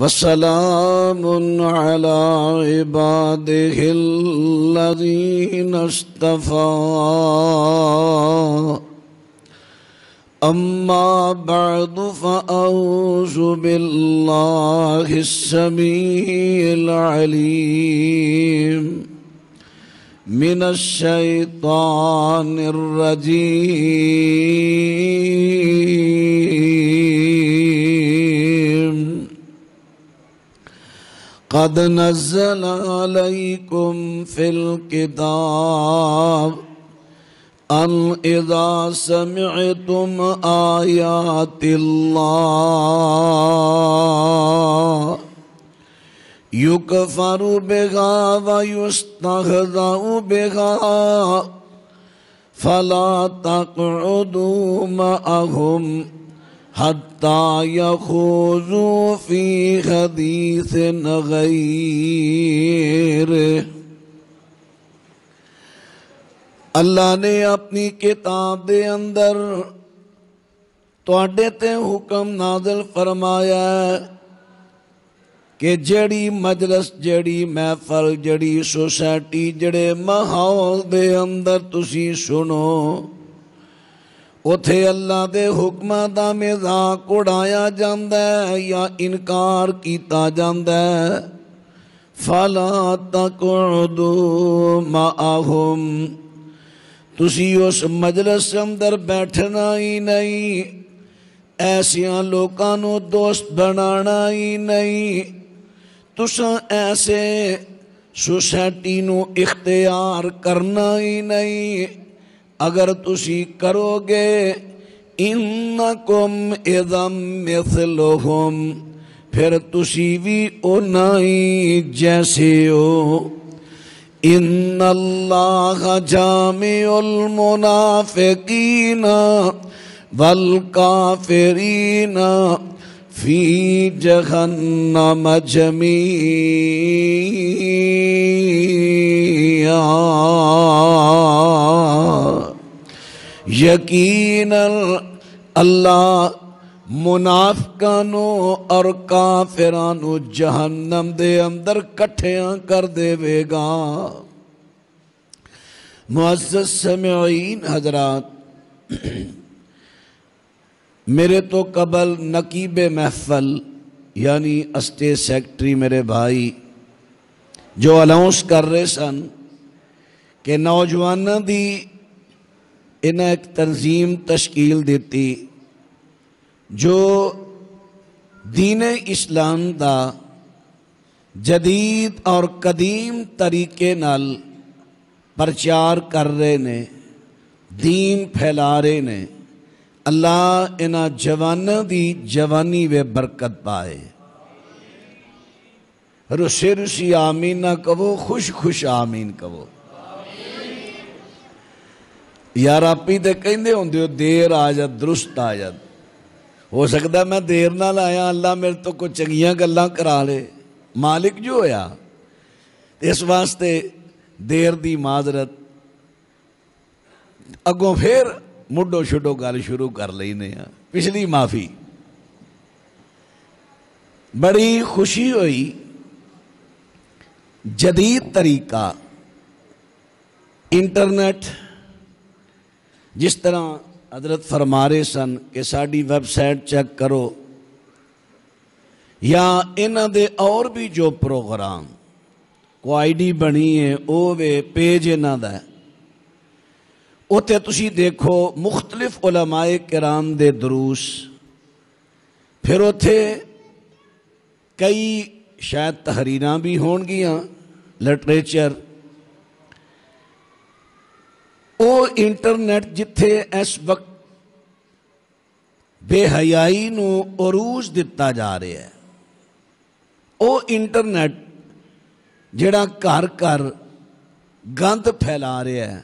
وسلام على عباده الذين اصطفى أما بعد فأعوذ بالله السميع العليم من الشيطان الرجيم قد نزل عليكم في الكتاب أن إذا سمعتم آيات الله يكفر بها ويستهزأ بها فلا تقعدوا معهم حتى يخوضوا في حديث غيره۔ اللہ نے اپنی کتاب دے اندر تواڈے تے حکم نازل فرمایا کہ جڑی مجلس، جڑی محفل، جڑی سوسائٹی، جڑے ماحول دے اندر تسی سنو اتھے اللہ دے حکماں دا مذاق اڑایا جاندا ہے یا انکار کیتا جاندا ہے، فَلَا تَقْعُدُوا مَعَهُمْ، تسی اس مجلس اندر بیٹھنا ہی نہیں، ایسیاں لوکاں نو دوست بنانا ہی نہیں، تساں ایسے سوسائٹی نو اختیار کرنا ہی نہیں۔ اگر تسی کرو گے انکم اذا مثلہم، پھر تسی بھی انہاں ہی جیسے ہو۔ ان اللہ جامع المنافقین والکافرین فی جہنم جمیعا، یقیناً اللہ منافقانوں اور کافرانوں جہنم دے اندر کٹھیاں کر دے گا۔ معزز سامعین حضرات، میرے تو قبل نقیب محفل یعنی اسٹیٹ سیکٹری میرے بھائی جو الاؤنس کر رہے سن کہ نوجوانوں دی انہیں ایک تنظیم تشکیل دیتی جو دین اسلام دا جدید اور قدیم طریقے نال پرچار کر رہے نے، دین پھیلا رہے نے۔ اللہ انہاں جواناں دی جوانی وے برکت پائے۔ رسی رسی آمین نہ کہو، خوش خوش آمین کہو۔ یار آپی تے کہندے ہوندے ہو دیر آ جات درست آ جات، ہو سکتا ہے میں دیر نہ لایا، اللہ میرے تو کچھ چنگیاں گلاں کرا لے، مالک جو ہویا۔ اس واسطے دیر دی معذرت، اگوں پھر مڈو شڈو گل شروع کر لینے ہیں، پچھلی معافی۔ بڑی خوشی ہوئی، جدید طریقہ انٹرنیٹ، جس طرح حضرت فرما رہے سن کہ ساڑی ویب سائٹ چیک کرو یا انہاں دے اور بھی جو پروگرام کو آئی ڈی بنی ہے اوے پیج انہاں دا ہے، اوتے تسی دیکھو مختلف علماء کرام دے دروس، پھر اوتے کئی شاید تحریراں بھی ہون گیاں، لٹریچر۔ او انٹرنیٹ جتھے اس وقت بے حیائی نو عروج دیتا جا رہا ہے، او انٹرنیٹ جڑا کر کر گند پھیلا رہا ہے،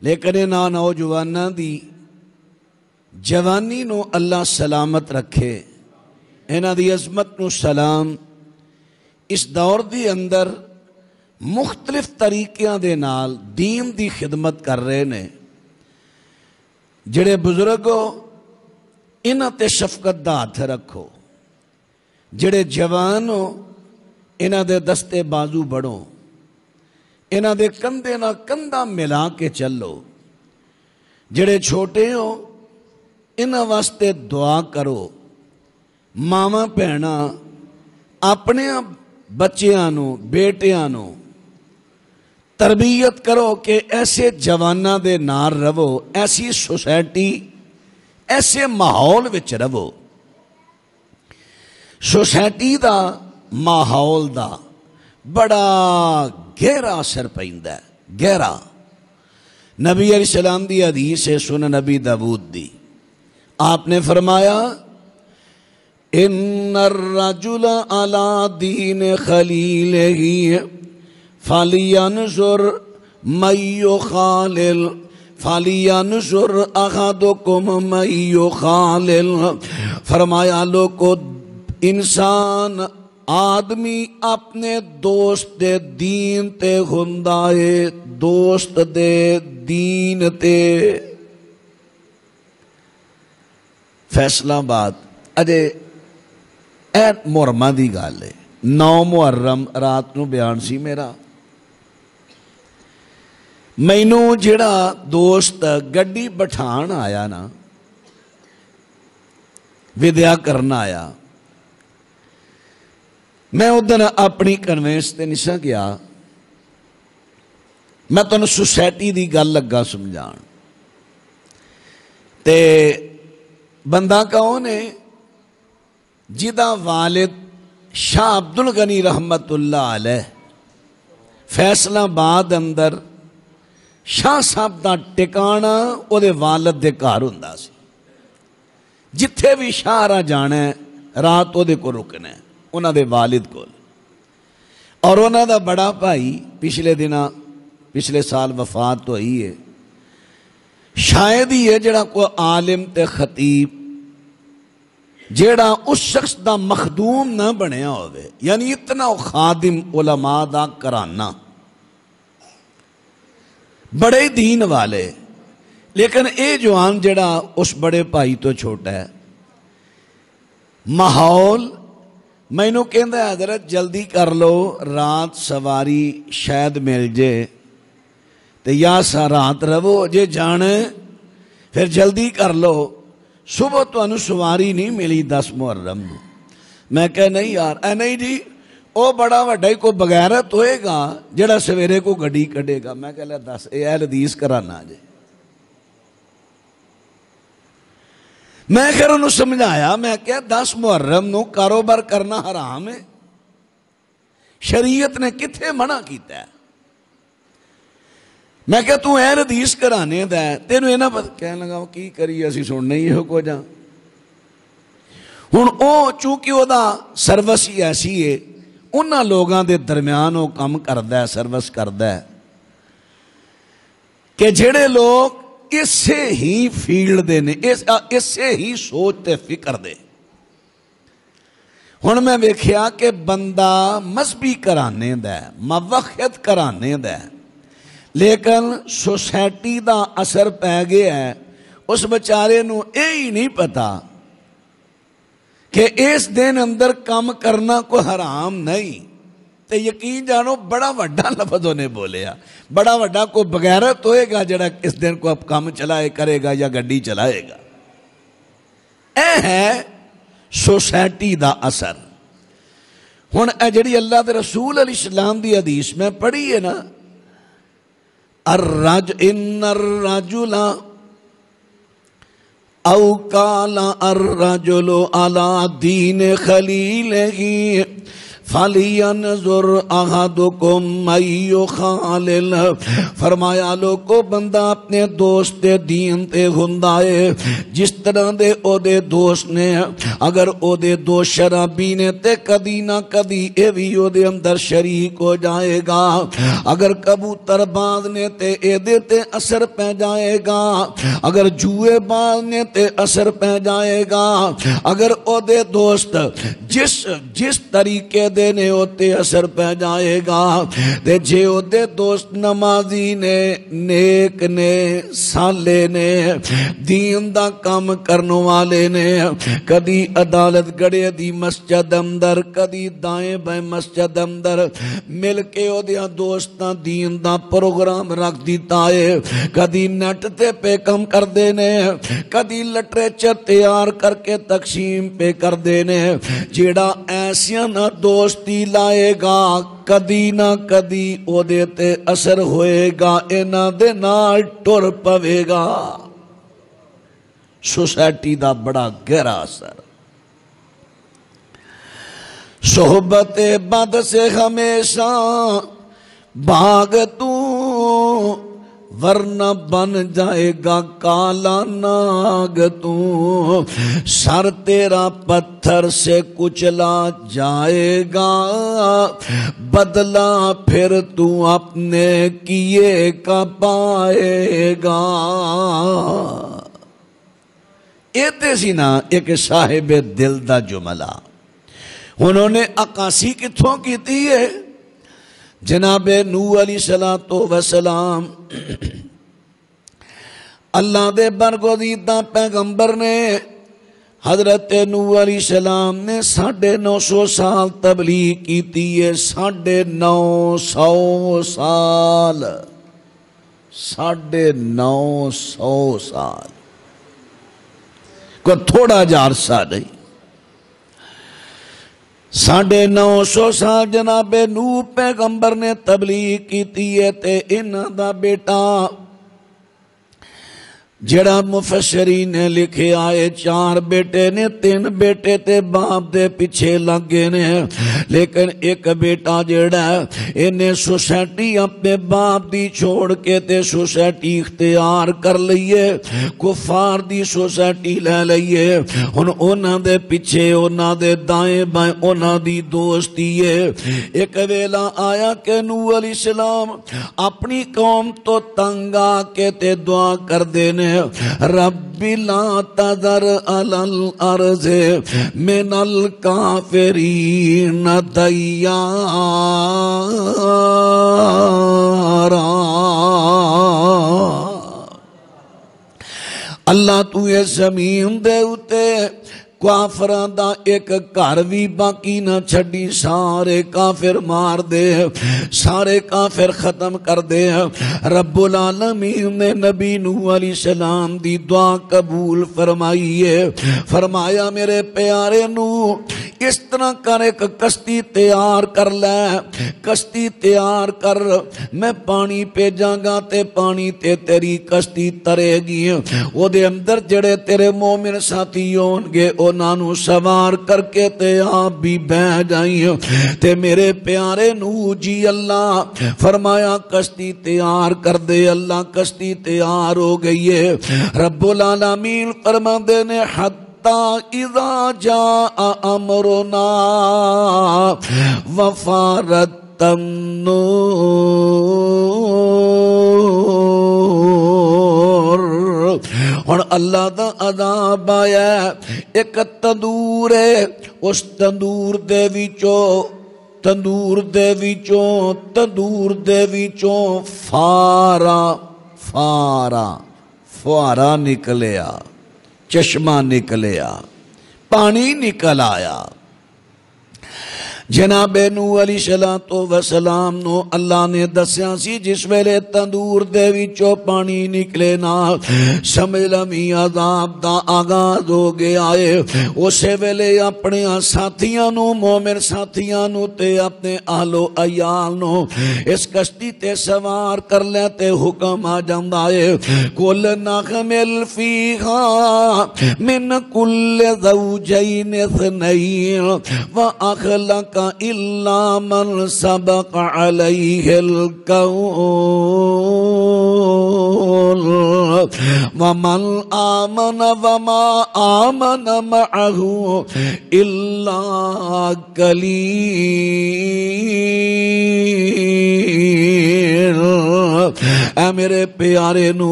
لیکن انہاں نوجواناں دی جوانی نو اللہ سلامت رکھے، انہاں دی عظمت نو سلام۔ اس دور دی اندر مختلف طریقیاں دے نال دین دی خدمت کر رہے نے۔ جڑے بزرگو انہاں تے شفقت دا ہاتھ رکھو، جڑے جوان ہو انہاں دے دستے بازو بڑھو، انہاں دے کندھے نہ کندھا ملا کے چلو، جڑے چھوٹے ہو انہاں واسطے دعا کرو، ماواں بھیڑاں اپنے بچیاں نو بیٹیاں نو تربیت کرو کہ ایسے جواناں دے نال رہو، ایسی سوسائٹی ایسے ماحول وچ رہو۔ سوسائٹی دا ماحول دا بڑا گہرا اثر پیندا ہے، گہرا۔ نبی علیہ السلام دی حدیث ہے سنن نبی داؤد دی، آپ نے فرمایا ان الرجل علی دین خلیلہ فلینظر من یخالل فلینظر احدکم من یخالل۔ فرمایا لوگو انسان آدمی اپنے دوست دے دین تے ہوندا ہے، دوست دے دین تے۔ فیصلہ آباد اجے اے محرمہ دی گل ہے، 9 محرم رات نو بیان سی میرا، مینوں جڑا دوست گڈی بٹھان آیا نا، ودیا کرنا آیا، میں ادھر اپنی کنوینس تے نہیں گیا، میں تمہیں سوسائٹی دی گل لگا سمجھان۔ تے بندہ کون ہے؟ جدا والد شاہ عبد الغنی رحمت اللہ علیہ فیصلہ آباد اندر شاہ صاحب دا ٹکانا او دے والد دے گھر ہوندا سی، جتھے بھی شاہ را جانا ہے رات او دے کو رکنا ہے، انہاں دے والد کو۔ اور انہاں دا بڑا بھائی پچھلے سال وفات ہوئی ہے، شاید ہی ہے جڑا کوئی عالم تے خطیب جڑا اس شخص دا مخدوم نہ بنیا ہوئے، یعنی اتنا خادم علماء دا کرانہ، بڑے دین والے، لیکن اے جوان جڑا اس بڑے بھائی تو چھوٹا ہے، ماحول مینوں کہندا ہے حضرت جلدی کر لو، رات سواری شاید مل جے تے یا سا رات رہو، جے جانے پھر جلدی کر لو، صبح تو انو سواری نہیں ملی 10 محرم۔ میں کہا نہیں یار، اے نہیں جی او بڑا وڈا ہی کو بغیرت ہوئے گا جڑا سویرے کو گڈی کڈے گا۔ میں کہا لے 10 اے اہل حدیث کرانا جے۔ میں خیر انہوں سمجھایا، میں کہا 10 محرم نو کاروبار کرنا حرام ہے، شریعت نے کتھے منع کیتا ہے؟ میں کہا تو اہل حدیث کرانے دا ہے، تینوں یہ نہ پتہ، کہنے لگا کی کری اسی سننے ہی ہو کو جا۔ ہن او چونکہ او دا سروس ہی ایسی ہے، انہاں لوگاں دے درمیان او کم کردہ ہے، سروس کردہ ہے کہ جڑے لوگ اسے ہی فیلڈ دے نے، اسے ہی سوچ تے فکر دے۔ ہن میں ویکھیا کہ بندہ مذہبی کرانے دا ہے، موحد کرانے دا ہے، لیکن سوسائٹی دا اثر پہ گیا ہے، اس بچارے نو اے ہی نہیں پتا کہ اس دن اندر کام کرنا کو حرام نہیں، تے یقین جانو بڑا وڈا لفظ نے بولیا، بڑا وڈا کو بغیرت ہوئے گا جڑا اس دن کو اب کام چلائے کرے گا یا گڈی چلائے گا۔ اے ہے سوسائٹی دا اثر۔ ہن اے جڑی اللہ دے رسول علیہ السلام دی حدیث میں پڑھی ہے نا، ان الرجل او قال الرجل على دین خلیلہ فَلْيَنْظُرْ أَحَدُكُمْ مَنْ يُخَالِلْ۔ فرمایا لوگو بندہ اپنے دوست دے دین تے ہوندا ہے، جس طرح دے او دے دوست نے، اگر او دے دوست شرابی نے تے کدی نہ کدی اے بھی او دے اندر شریک ہو جائے گا، اگر کبوتر باز نے تے اے دے تے اثر پہ جائے گا، اگر جوئے باز نے تے اثر پہ جائے گا اگر او دے دوست جس طریقے دے نے او تے اثر پہ جائے گا تے جے او دے دوست نمازی نے نیک نے سالے نے دین دا کام کرنو والے نے کدی عدالت گڑے دی مسجد اندر کدی دائیں بائیں مسجد اندر مل کے او دیا دوستاں دین دا پروگرام رکھ دیتا ہے کدی نیٹ تے پہ کم کر دینے کدی لٹریچر تیار کر کے تقسیم پہ کر دینے جیڑا ایسیا نہ دوستی لائے گا کدی نہ کدی او دیتے اثر ہوئے گا اینا دے نال ٹر پوے گا سوسائٹی دا بڑا گہرا اثر صحبت بد سے ہمیشہ بھاگ تو ورنہ بن جائے گا کالا ناگ تو سر تیرا پتھر سے کچلا جائے گا بدلہ پھر تو اپنے کیے کا پائے گا ایتے سی نا ایک صاحب دل دا جملہ انہوں نے عکاسی کتھوں کی تھی ہے جناب نوح علیہ السلام اللہ دے برگزیدہ پیغمبر نے حضرت نوح علیہ السلام نے 950 سال تبلیغ کی تھی ہے 950 سال 950 سال کوئی تھوڑا جا عرصہ نہیں 950 سال جناب نوح پیغمبر نے تبلیغ کی ہے تے انہاں دا بیٹا جڑا مفسرین نے لکھے آئے 4 بیٹے نے 3 بیٹے تے باپ دے پیچھے لگے نے لیکن ایک بیٹا جڑا انہیں سوسائٹی اپنے باپ دی چھوڑ کے تے سوسائٹی اختیار کر لئیے کفار دی سوسائٹی لے لئیے انہاں دے پیچھے انہاں دے دائیں بائیں انہاں دی دوستی ہے ایک ویلا آیا کہ نوح علیہ السلام اپنی قوم تو تنگ آ کے تے دعا کر دینے رب لا تذر علی الارض من الکافرین دیارا اللہ تو یہ زمین دے اتے کافران دا ایک گھر بھی باقی نہ چھڑی سارے کافر مار دے سارے کافر ختم کر دے رب العالمین نے نبی نوح علیہ السلام دی دعا قبول فرمائیے فرمایا میرے پیارے نوح اس طرح کر ایک کشتی تیار کر لے کشتی تیار کر میں پانی پہ جاگا تے پانی تے تیری کشتی ترے گی وہ دے اندر جڑے تیرے مومن ساتھی ہونگے نانو سوار کر کے تے آپ بھی بہ جائیں تے میرے پیارے نوح جی اللہ فرمایا کشتی تیار کر دے اللہ کشتی تیار ہو گئی ہے رب العالمین فرما دے نے اذا جاء امرنا وفارت اور اللہ دا عذاب آیا ایک تندور ہے اس تندور دے وچوں فوارا نکلیا چشمہ نکلیا پانی نکل آیا جناب نوح علیہ السلام نو اللہ نے دسیا سی جس ویلے تندور دے وچوں پانی نکلے نا سمجھ لمی عذاب دا آغاز ہو گیا ہے اسے ویلے اپنے ساتھیاں نو مومن ساتھیاں نو تے اپنے اہل و عیال نو اس کشتی تے سوار کر لیتے حکم آ جاندا ہے کل نحمل فیہا من کل زوجین اثنین وأخلق إلا من سبق عليه القول ومن آمن وما آمن معه إلا قليل اے میرے پیارے نو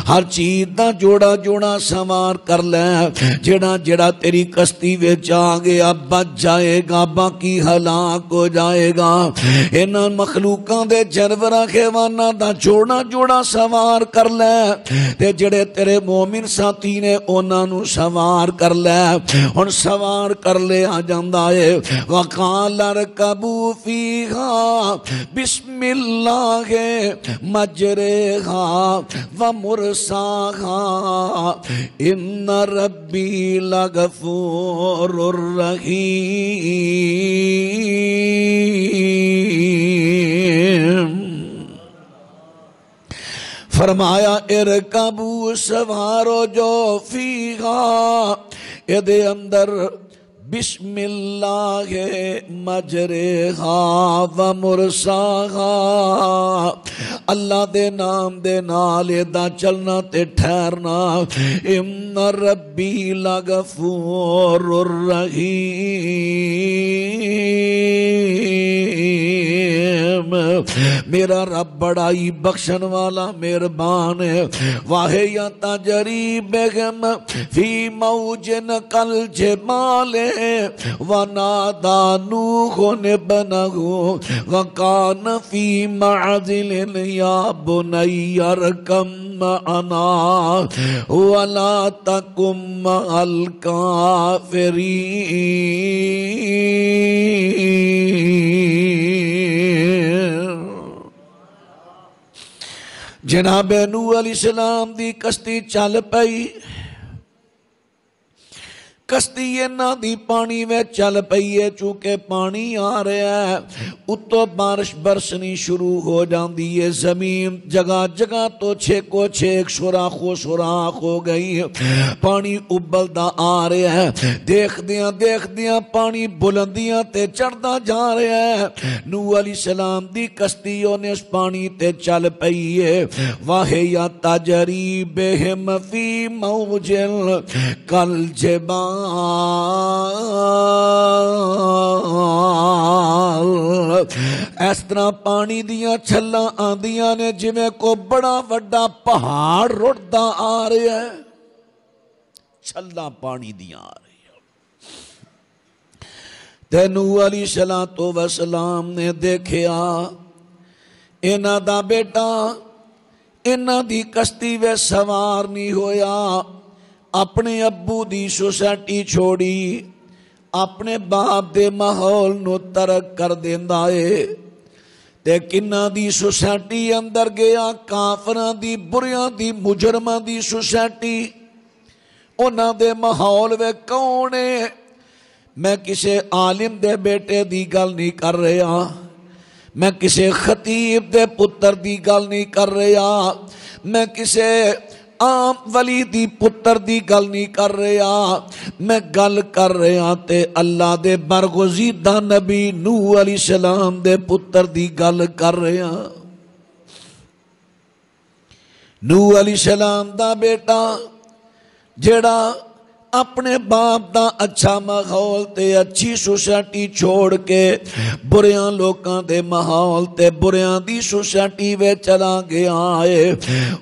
ہر چیز دا جوڑا جوڑا سوار کر لے، جڑا جڑا تیری کشتی وچ آ گیا بچ جائے گا، باقی ہلاک ہو جائے گا۔ انہاں مخلوقاں دے جانوراں حیواناں دا جوڑا جوڑا سوار کر لے، تے جڑے تیرے مومن ساتھی نے انہاں نو سوار کر لے۔ ہن سوار کر لے آ جاندا ہے، وقال ارکبوا فیہا بسم اللہ مجریہا ومرساہا ان ربی لغفور رحیم۔ فرمایا ارکبوا سوارو جو فیہا ادھے اندر بسم اللہ مجریہا ومرساہا، اللہ دے نام دے نال دا چلنا تے ٹھہرنا، ان ربی لغفور الرحیم، میرا رب بڑا ہی بخشن والا مہربان ہے۔ واہیا تجری بہم فی موجن کالجبال ونادى نوح ابنه وكان في معزل يا بني اركب معنا ولا تكن مع الكافرين۔ جناب نوح علیہ السلام دی کشتی چل پئی، کشتی انہاں دی پانی میں چل پئی ہے، چونکہ پانی آ رہا ہے، اتو بارش برسنی شروع ہو جاندی ہے، زمین جگہ جگہ تو چھیکو چھیک سوراخ ہو گئی، پانی ابلدا آ رہا ہے، دیکھ دیاں پانی بلندیاں تے چڑھدا جا رہا ہے۔ نوح علیہ السلام دی کشتی نے اس پانی تے چل پئی ہے، واہیا تجری بہم فی موجل کالجبال، اس طرح پانی دیاں چھلاں آندیاں نے جویں کو بڑا وڈا پہاڑ رڑدا آ رہا ہے، چھلاں پانی دیاں آ رہی ہیں۔ تے نوح علیہ السلام نے دیکھیا انہاں دا بیٹا انہاں دی کشتی وے سوار نہیں ہویا، اپنے ابو دی سوسائٹی چھوڑی، اپنے باپ دے ماحول نو ترک کر دیندا ہے، تے کنہ دی سوسائٹی اندر گیا، کافراں دی بریاں دی مجرماں دی سوسائٹی، انہاں دے ماحول وے کون ہے؟ میں کسے عالم دے بیٹے دی گل نہیں کر رہا، میں کسے خطیب دے پتر دی گل نہیں کر رہا، میں کسے عام ولی دی پتر دی گل نہیں کر رہا، میں گل کر رہا تے اللہ دے برگزیدہ نبی نوح علیہ السلام دے پتر دی گل کر رہا۔ نوح علیہ السلام دا بیٹا جڑا اپنے باپ دا اچھا ماحول تے اچھی سوسائٹی چھوڑ کے بریاں لوکاں دے ماحول تے بریاں دی سوسائٹی وے چلا گیا ہے،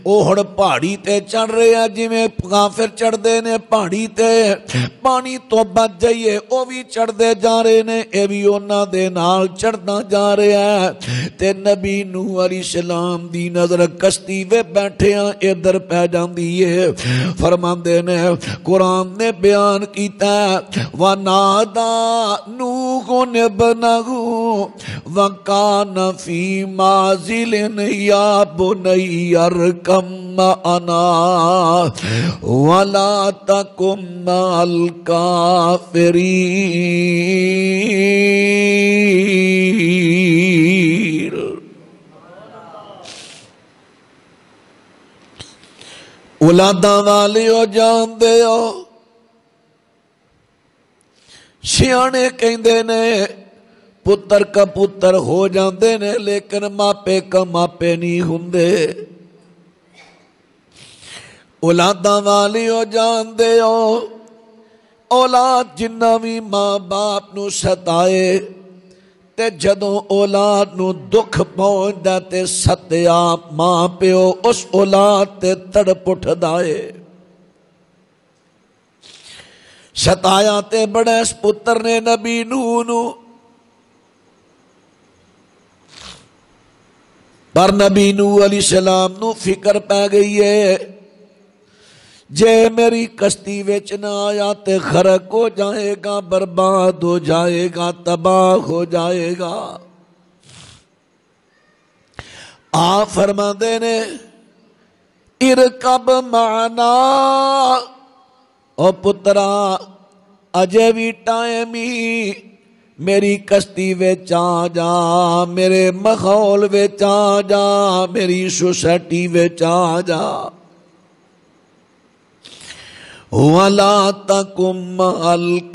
اوہڑ پہاڑی تے چڑھ رہے ہیں جویں کافر چڑھ دے نے پہاڑی تے، پانی تو بچ جائیے او بھی چڑھ دے جا رہے نے، اے بھی انہاں دے نال چڑھدا جا رہے ہیں، تے نبی نوح علیہ السلام دی نظر کشتی وے بیٹھے ہیں ادھر پہ جاندی ہے، فرماندے نے قرآن نے بیان کیتا ہے وَنَادَى نُوحٌ ابْنَهُ وَكَانَ فِي مَعْزِلٍ يَا بُنَيَّ ارْكَب مَّعَنَا وَلَا تَكُن مَّعَ الْكَافِرِينَ۔ اولاداں والے ہو جان دے ہو، سیانے کہندے نے پتر کا پتر ہو جاندے نے لیکن ماپے کا ماپے نہیں ہوندے، اولاداں والی ہو جان دے ہو، اولاد جنہ بھی ماں باپ نو ستائے تے جدوں اولاد نو دکھ پہنچدا تے ستیا ماں پیو اس اولاد تے تڑپ اٹھدا ہے۔ ستایا تے بڑا اس پتر نے نبی نوح نو، پر نبی نوح علیہ السلام نو فکر پہ گئی ہے جے میری کشتی وچ نہ آیا تے غرق ہو جائے گا، برباد ہو جائے گا، تباہ ہو جائے گا۔ آپ فرما دے نے ارکب معنا، او پترا اجے بھی ٹائم ہی، میری کشتی وچ آ جا، میرے ماحول وچ آ جا، میری سوسائٹی وچ آ جا۔ وَلَا تَكُن مَّعَ الْكَافِرِينَ،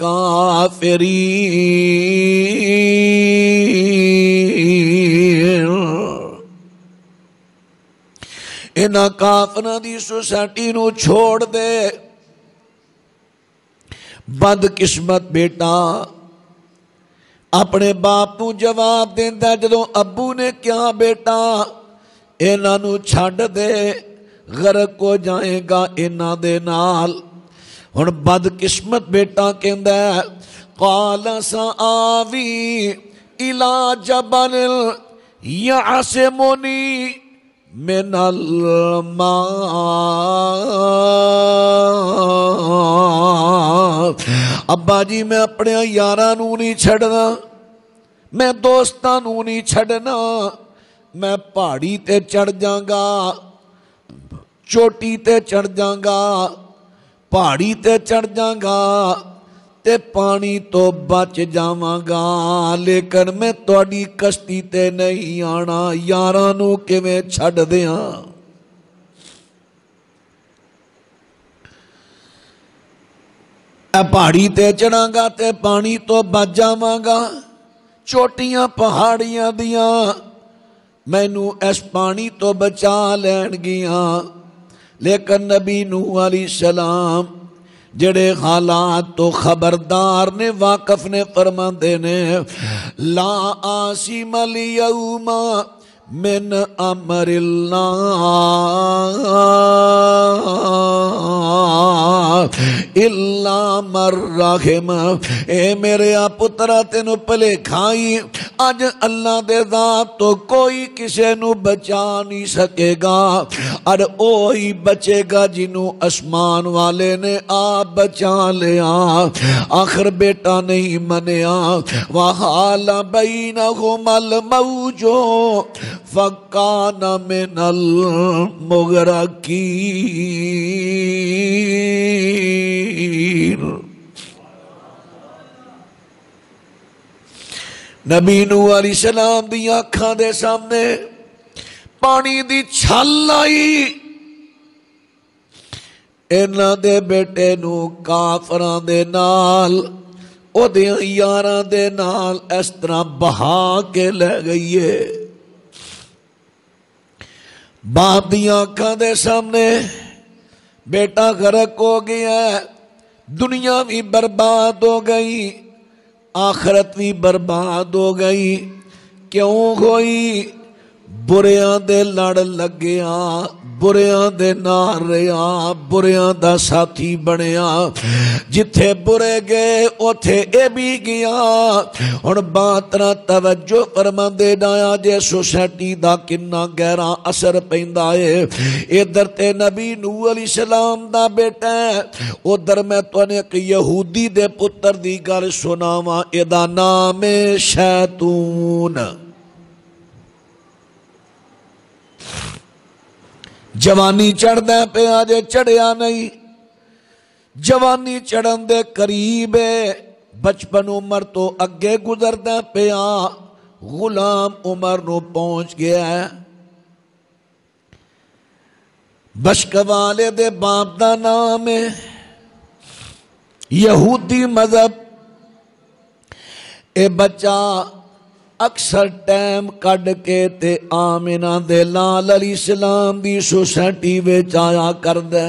انہاں کافراں دی سوسائٹی نو چھوڑ دے۔ بد قسمت بیٹا اپنے باپ نو جواب دیندا جدوں ابو نے کیا بیٹا انہاں نو چھڈ دے، غرق ہو جائے گا انہاں دے نال۔ ہن بد قسمت بیٹا کہندا ہے قال سآوی الی جبل یعصمنی من الماء، ابا جی میں اپنے یاراں نو نہیں چھڑنا، میں دوستاں نو نہیں چھڑنا، میں پہاڑی تے چڑھ جاگا، چوٹی تے چڑھ جاگا، پہاڑی تے چڑھ جاگا تے پانی تو بچ جاواں گا، لیکن میں تہاڈی کشتی تے نہیں آنا، یاراں نو کیویں چھڈ دیاں۔ پہاڑی تے چڑھاں گا تے پانی تو بچ جاواں گا، چوٹیاں پہاڑیاں دیاں مینوں اس پانی تو بچا لین گیاں۔ لیکن نبی نوح علیہ السلام جڑے حالات تو خبردار نے، واقف نے، فرماندے نے لا عاصم اليوم من امر اللہ الا من رحم، اے میرے پترا تینو پلے کھائی، اج اللہ دے ذات تو کوئی کسے نو بچا نہیں سکے گا، اور اوہی بچے گا جنوں اسمان والے نے آپ بچا لیا۔ آخر بیٹا نہیں منیا، وحال بینہم الموج فکان من المغرقین۔ نبی نوح علیہ السلام دی آنکھاں دے سامنے پانی دی چھل آئی، انہاں دے بیٹے نو کافراں دے نال، او دیاں یاراں دے نال اس طرح بہا کے لے گئی ہے۔ باپ دی آنکھاں دے سامنے بیٹا غرق ہو گیا ہے، دنیا بھی برباد ہو گئی، آخرت بھی برباد ہو گئی۔ کیوں ہوئی؟ بریاں دے لڑ لگیا، بریاں دے نال رہیا، بریاں دا ساتھی بنیا، جتھے برے گئے اوتھے اے بھی گیا۔ ہن باتنا توجہ فرماندے جایا جے سوسائٹی دا کنا گہرا اثر پیندا ہے۔ ادھر تے نبی نوح علیہ السلام دا بیٹا ہے، ادھر میں تواں ایک یہودی دے پتر دی گل سناواں، ادا نام ہے شیطون۔ جوانی چڑھ دے پہ آجے چڑھیا نہیں، جوانی چڑھن دے قریب ہے، بچپن عمر تو اگے گزر دے پہ آ، غلام عمر نو پہنچ گیا ہے۔ بشک والے دے باپ دا نام ہے، یہودی مذہب، اے بچہ اکثر ٹائم کڈ کے تے آمنہ دے لال علیہ السلام دی سوسائٹی وچ آیا کردے،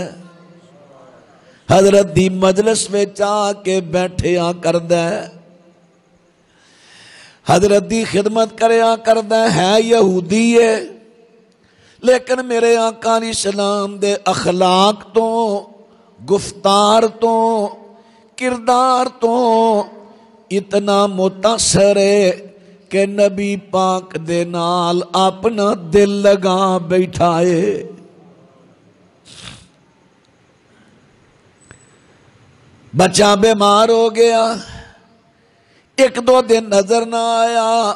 حضرت دی مجلس وچ آ کے بیٹھیا کردے۔ حضرت دی خدمت کریا کردہ ہے یہودی ہے، لیکن میرے آقا علیہ السلام دے اخلاق تو، گفتار تو، کردار تو اتنا متاثر ہے کہ نبی پاک دے نال اپنا دل لگا بیٹھا ہے۔ بچہ بیمار ہو گیا، ایک دو دن نظر نہ آیا،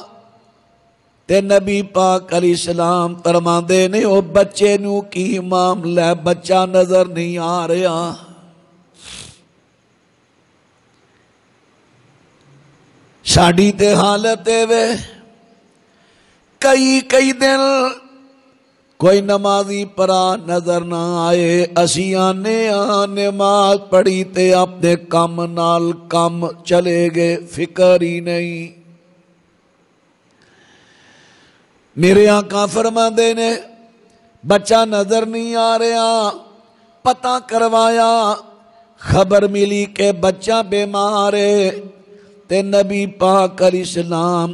تے نبی پاک علیہ السلام فرماندے نے او بچے نو کی معاملہ ہے، بچہ نظر نہیں آ رہا۔ ساڈی تے حالت وے کئی دن کوئی نمازی پرا نظر نہ آئے، اسی آنے نماز پڑھی تے اپنے کام نال کام چلے گئے، فکر ہی نہیں۔ میرے آقا فرماندے نے بچہ نظر نہیں آ رہا، پتہ کروایا، خبر ملی کہ بچہ بیمار ہے، تے نبی پاک علیہ السلام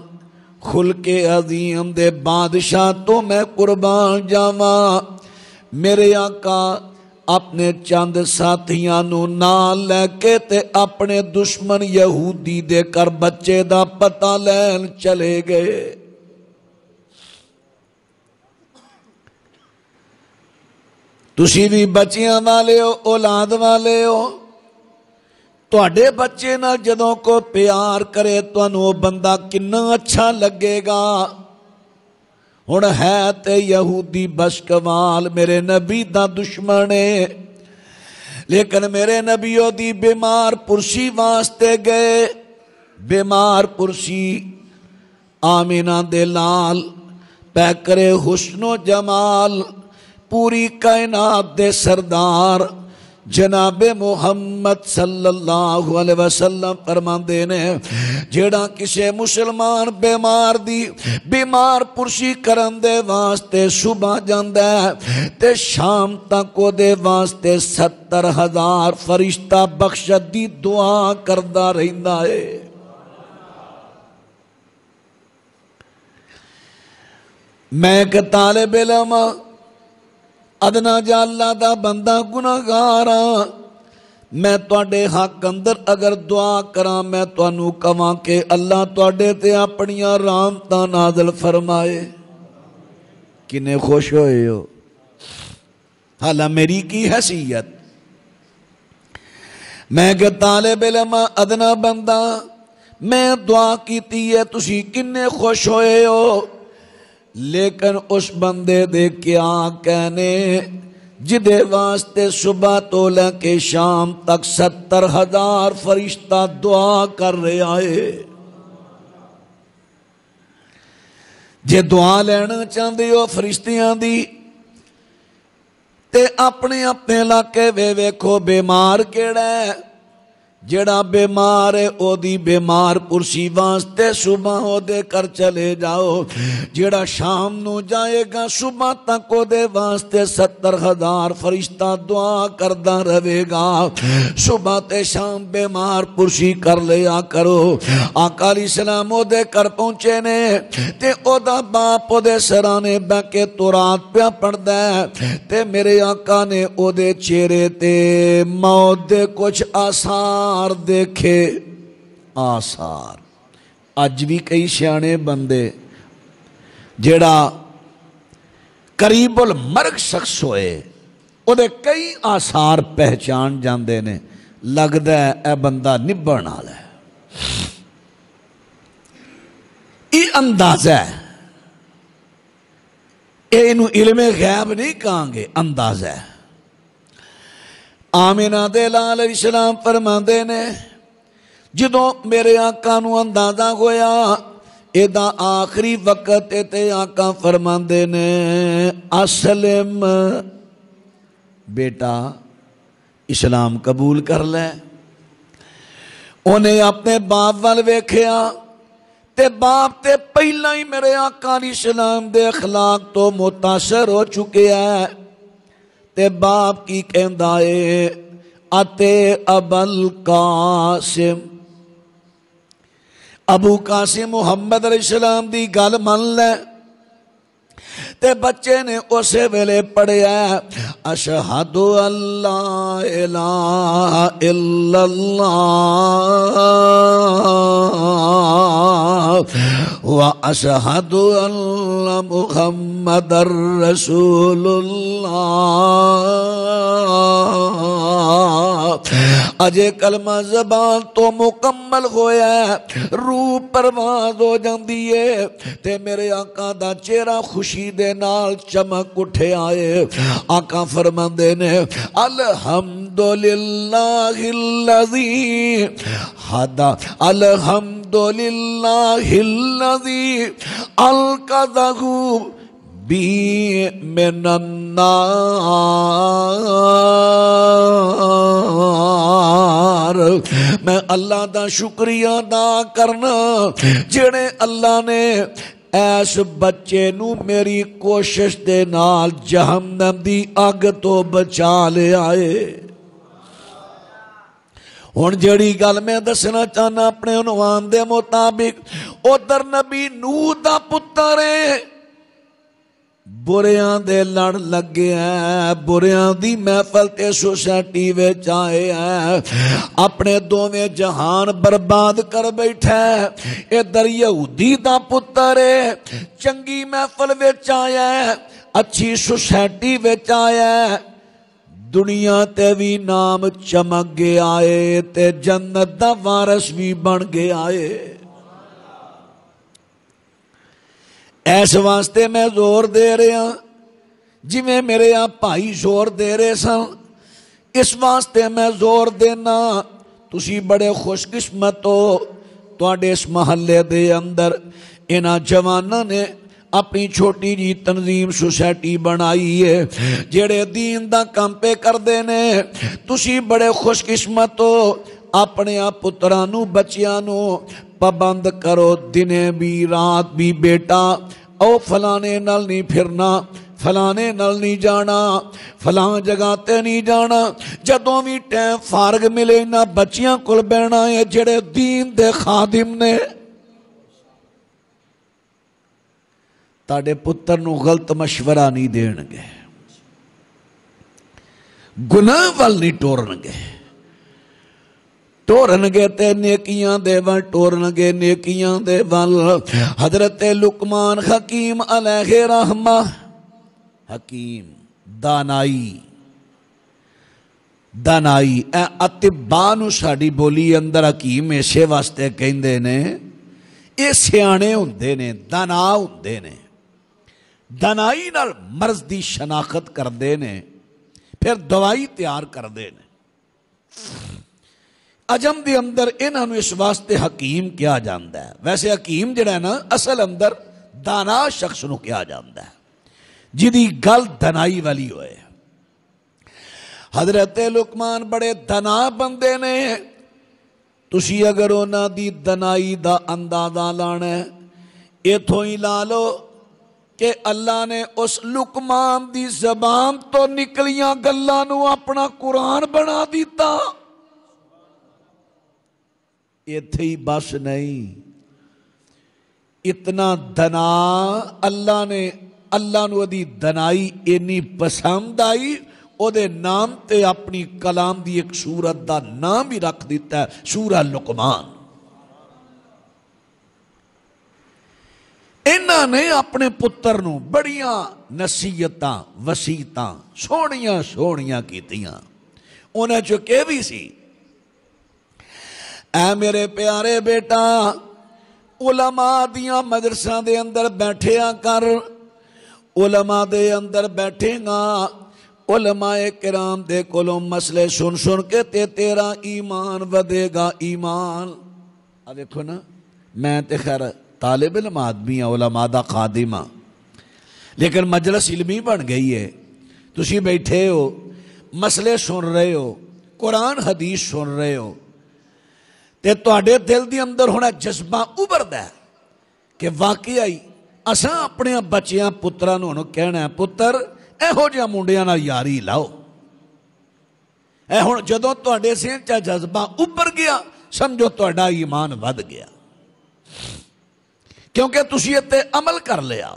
خلق عظیم دے بادشاہ تو میں قربان جاواں، میرے آقا اپنے چند ساتھیاں نو نال لے کے تے اپنے دشمن یہودی دے کر بچے دا پتہ لین چلے گئے۔ تسی بھی بچیاں والے ہو، اولاد والے ہو، تواڈے بچے نال جدوں کو پیار کرے تانوں وہ بندہ کنا اچھا لگے گا۔ ہن ہے تے یہودی بشکوال میرے نبی دا دشمن ہے، لیکن میرے نبیوں دی بیمار پرسی واسطے گئے، بیمار پرسی آمینہ دے لال پیکرے حسن و جمال، پوری کائنات دے سردار جناب محمد صلی اللہ علیہ وسلم فرماندے نے جیڑا کسے مسلمان بیمار پرسی کرن دے واسطے صبح جاندہ ہے تے شام تک کو دے واسطے 70,000 فرشتہ بخشت دی دعا کردہ رہندہ ہے۔ میں کہ طالب علم ادنا جا اللہ دا بندہ گناہگارا، میں تواڈے حق اندر اگر دعا کراں میں تانوں کہاں کہ اللہ تواڈے تے اپنیاں رحمتاں نازل فرمائے، کنے خوش ہوئے ہو؟ حالا میری کی حیثیت، میں کہ طالب علم ادنا بندہ میں دعا کیتی ہے، تسی کنے خوش ہوئے ہو؟ لیکن اس بندے دے کیا کہنے جدے واسطے صبح تو لے کے شام تک 70,000 فرشتہ دعا کر رہے آئے۔ جے دعا لینا چاہتے ہو فرشتیاں دی تے اپنے علاقے ویکھو بیمار کیڑا ہے، جڑا بیمار ہے او دی بیمار پرسی واسطے صبح او دے کر چلے جاؤ، جڑا شام نو جائے گا صبح تک او دے واسطے 70,000 فرشتہ دعا کردہ رہے گا۔ صبح تے شام بیمار پرسی کر لیا کرو۔ آقا علیہ السلام او دے کر پہنچے نے تے او دا باپ او دے سرانے بہ کے تورات پہ پڑھ دے تے میرے آقا نے او دے چہرے تے موت دے کچھ آثار دیکھے، آثار۔ اج بھی کئی سیانے بندے جیڑا قریب المرگ شخص ہوئے او دے کئی آثار پہچان جاندے نے، لگدا ہے اے بندہ نبھن والا ہے۔ یہ اندازہ ہے، اینو علم غیب نہیں کہاں گے، اندازہ ہے۔ آمینہ دے لال علیہ السلام فرماندے نے جدوں میرے آقا نو اندازہ ہویا ایدہ آخری وقت تے آقا فرماندے نے اسلم، بیٹا اسلام قبول کر لے۔ انہیں اپنے باپ وال ویکھیا تے باپ تے پہلا ہی میرے آقا علیہ السلام دے اخلاق تو متاثر ہو چکے ہیں تے باپ کی کہندہ ہے اتے ابل قاسم، ابو قاسم محمد علیہ السلام دی گل من لے تے بچے نے اسے ویلے پڑھیا اشہد اللہ الہ الا اللہ و اشہد ان محمد رسول اللہ. اجے کلمہ زبان تو مکمل ہویا روح پرواز ہو جاندی ہے تے میرے آقا دا چہرہ خوشی دے نال چمک اٹھے آئے. آقا فرماندے نے الحمدللہ الذی ہدا الحمدللہ الذی القذہ بی من النار. میں اللہ دا شکریہ ادا کرنا جڑے اللہ نے ایس بچے نو میری کوشش دے نال جہنم دی اگ تو بچا لے آئے. ہن جڑی گل میں دسنا چاہنا اپنے عنوان دے مطابق ادھر نبی نوح دا پتر ہے بریاں دے لڑ لگے ہیں بریاں دی محفل تے سوسائٹی وچ آئے ہیں اپنے دوویں جہان برباد کر بیٹھا ہے. ادھر یہودی دا پتر ہے چنگی محفل وچ آیا ہے اچھی سوسائٹی وچ آیا ہے دنیا تے بھی نام چمک گے آئے تے جنت دا وارث بھی بن گے آئے. ایس واسطے میں زور دے رہے ہاں جی میں میرے آپ بھائی زور دے رہے سن اس واسطے میں زور دینا تسی بڑے خوش قسمت ہو تواڈے اس محلے دے اندر انہاں جواناں نے اپنی چھوٹی جی تنظیم سوسائٹی بنائی ہے جڑے دین دا کام پہ کر دینے. تسی بڑے خوش قسمت ہو اپنے آپ پترانو بچیانو پابند کرو دنے بھی رات بھی بیٹا او فلانے نال نہیں پھرنا فلانے نال نہیں جانا فلان جگہ تے نہیں جانا. جدوں بھی ٹائم فارغ ملے نہ بچیاں کول بہنا ہے جڑے دین دے خادم نے تاڑے پتر نو غلط مشورہ نہیں دین گے گناہ وال نہیں ٹورن گے ٹورن گے تے نیکیاں دے ول ٹورن گے نیکیاں دے ول. حضرت لقمان حکیم علیہ رحمہ حکیم دانائی دانائی اتباع نو ساڈی بولی اندر حکیم اسے واسطے کہندے نے اے سیانے ہوندے نے دانا ہوندے نے دانائی نال مرض دی شناخت کردے نے پھر دوائی تیار کردے نے. عجم دے اندر انہاں نو اس واسطے حکیم کیا جاندا ہے. ویسے حکیم جڑا ہے نا اصل اندر دانا شخص نو کیا جاندا ہے جدی گل دنائی والی ہوئے. حضرت لقمان بڑے دنا بندے نے تسی اگر انہاں دی دنائی دا اندازہ لانا ہے ایتھوں ہی لا لو کہ اللہ نے اس لقمان دی زبان تو نکلیاں گلاں نو اپنا قرآن بنا دیتا. ایتھے ہی بس نہیں اتنا دنا اللہ نے اللہ نو دی دنائی اینی پسند آئی او دے نام تے اپنی کلام دی ایک سورت دا نام بھی رکھ دیتا ہے سورہ لقمان. انہاں نے اپنے پتر نو بڑیاں نصیحتاں وصیتاں سونیاں سونیاں کیتیاں. انہاں جو کہ بھی سی اے میرے پیارے بیٹا علماء دیاں مدرسہ دے اندر بیٹھیا کر علماء دے اندر بیٹھے گا علماء کرام دے کولوں مسئلے سن سن کے تے تیرا ایمان ودے گا. ایمان دیکھو نا میں تے خیر طالب علم آدمی علماء دا خادمہ لیکن مجلس علمی بن گئی ہے. تسی بیٹھے ہو مسئلے سن رہے ہو قرآن حدیث سن رہے ہو تے تواڈے دل دی اندر ہونا جذبہ ابھردا ہے کہ واقعی اساں اپنے بچیاں پتراں نوں کہنا ہے پتر ایہو جہاں منڈیاں نال یاری لاؤ. اے ہن جدوں تواڈے سین چا جذبہ ابھر گیا سمجھو تواڈا ایمان ود گیا. کیونکہ تسی تے عمل کر لیا۔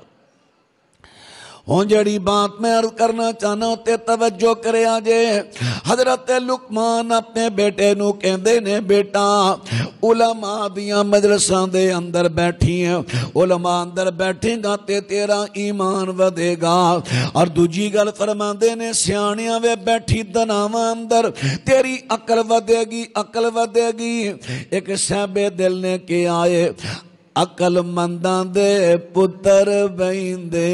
ہوں جڑی بات میں عرض کرنا چاہنا تے توجہ کرے آجے۔ حضرت لقمان اپنے بیٹے نو کہندے نے بیٹا علماء دیاں مجلساں دے اندر بیٹھی ہیں، علماء اندر بیٹھیں گا تے تیرا ایمان ودے گا۔ اور دوجی گل فرماندے نے سیانیاں وے بیٹھی دناواں اندر تیری عقل ودے گی، عقل ودے گی۔ ایک صاحب دل نے کہ آئے عقل منداں دے پتر بیندے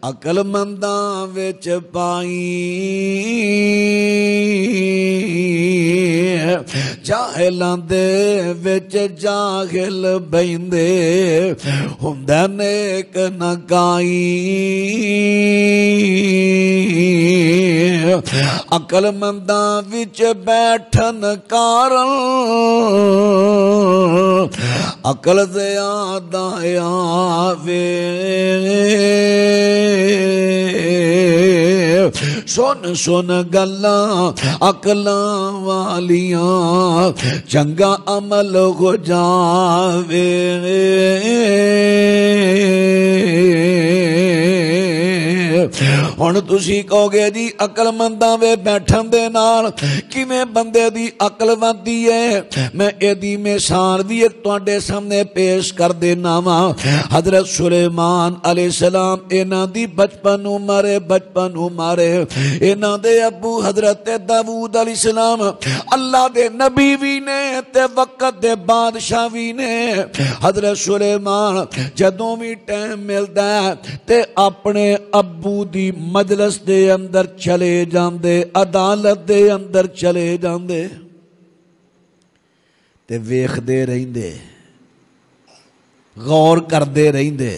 عقل منداں وچ پائی جاہلاں دے وچ جاہل بیندے ہوندا نیک نہ کائی۔ عقل منداں وچ بیٹھن کارن عقل زیادہ آوے۔ سن سن گلاں عقلاں والیاں چنگا عمل ہو جاوے۔ ہن تسی کہو گے جی عقل منداں وے بیٹھن دے نال کیویں بندے دی عقل وندی ہے؟ میں ایدی مثال بھی ایک تواڈے سامنے پیش کر دینا وا۔ حضرت سلیمان علیہ السلام انہاں دی بچپن عمر انہاں دے ابو حضرت داؤد علیہ السلام اللہ دے نبی بھی نے تے وقت دے بادشاہ بھی نے۔ حضرت سلیمان جدوں بھی ٹائم ملدا ہے تے اپنے ابو دی مجلس دے اندر چلے جاندے، عدالت دے اندر چلے جاندے تے ویکھ دے رہندے، غور کر دے رہندے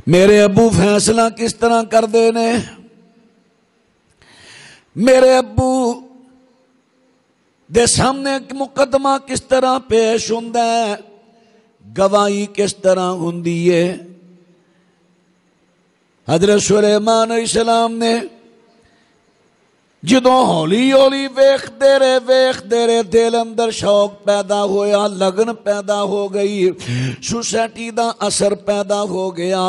میرے ابو فیصلہ کس طرح کر دے نے، میرے ابو دے سامنے مقدمہ کس طرح پیش ہوندا ہے، گواہی کس طرح ہوندی ہے۔ حضرت سلیمان علیہ السلام نے جدوں ہولی ہولی ویکھدے رہے دل اندر شوق پیدا ہویا، لگن پیدا ہو گئی، سوسائٹی دا اثر پیدا ہو گیا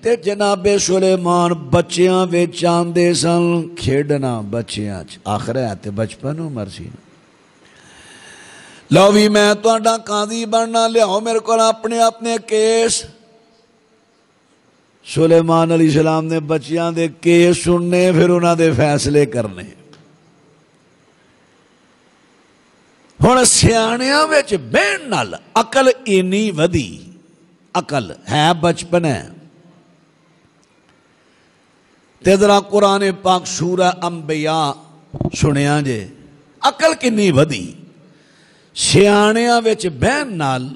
تے جناب سلیمان بچیاں وچ آندے سن کھیڈنا، بچیاں آخر ہے تے بچپن عمر سی۔ لو بھی میں تہاڈا قاضی بننا، لیاؤ میرے کول اپنے کیس۔ سلیمان علیہ السلام نے بچیاں دے کیس سننے، پھر انہاں دے فیصلے کرنے۔ ہن سیانیاں وچ بہن نال عقل اینی ودی، عقل ہے بچپن ہے تے ذرا قرآن پاک سورہ انبیاء سنیا جے، عقل کنی ودی، سیانیاں وچ بہن نال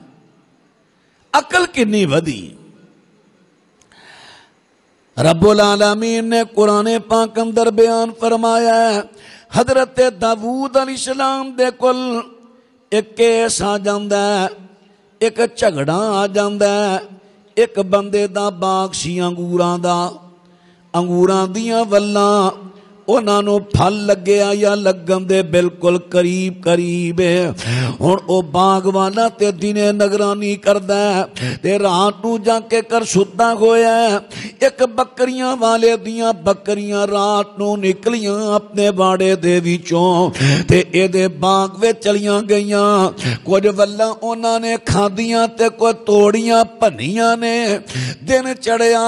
عقل کنی ودی۔ رب العالمین نے قرآن پاک اندر بیان فرمایا ہے، حضرت داؤد علیہ السلام دے کل ایک کیس آ جاندا ہے، ایک جھگڑا آ جاندا ہے، ایک بندے دا باغ سی انگوراں دا، انگوراں دیاں ولاں انہاں نو پھل لگیا یا لگن دے بالکل قریب ہے۔ ہن او باغ والا تے دنے نگرانی کردا ہے تے رات نو جا کے کر ستا ہویا ہے۔ ایک بکریاں والے دیاں بکریاں رات نو نکلیاں اپنے باڑے دے وچوں تے اے دے باغ وچ چلیاں گئیاں، کچھ ولاں انہاں نے کھادیاں تے کوئی توڑیاں بھنیاں نے۔ دن چڑھیا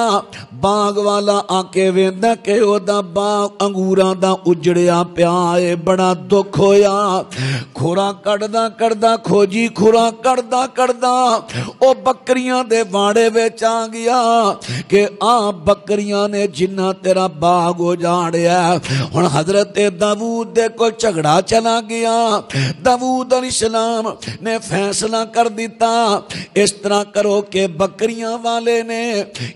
باغ والا آ کے ویندا کہ او دا باغ انگور دا اجڑیا پیا ہے، بڑا دکھ ہویا۔ کھورا کڑدا کھوجی کھورا کڑدا او بکریاں دے واڑے وچ آ گیا کہ بکریاں نے جنہ تیرا باغ اجاڑیا۔ ہن حضرت داؤد دے کو جھگڑا چلا گیا، داؤد علیہ السلام نے فیصلہ کر دیتا اس طرح کرو کہ بکریاں والے نے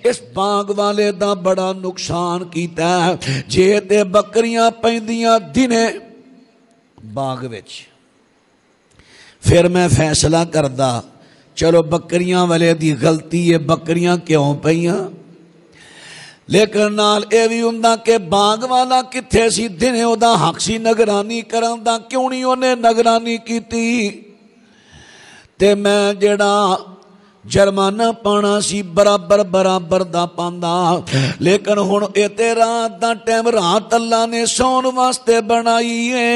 اس باغ والے دا بڑا نقصان کیتا ہے، جے تے بکریاں پیندیاں دنے باغ وچ، پھر میں فیصلہ کردا چلو بکریاں والے دی غلطی ہے، بکریاں کیوں پیاں، لیکن نال اے بھی ہوندا کہ باغ والا کتھے سی، دنے او دا حق سی نگرانی کرن دا، کیوں نہیں اونے نگرانی کیتی؟ تے میں جڑا جرمانہ پانا سی برابر برابر دا پاندا، لیکن ہن اے تے رات دا ٹائم، رات اللہ نے سون واسطے بنائی ہے،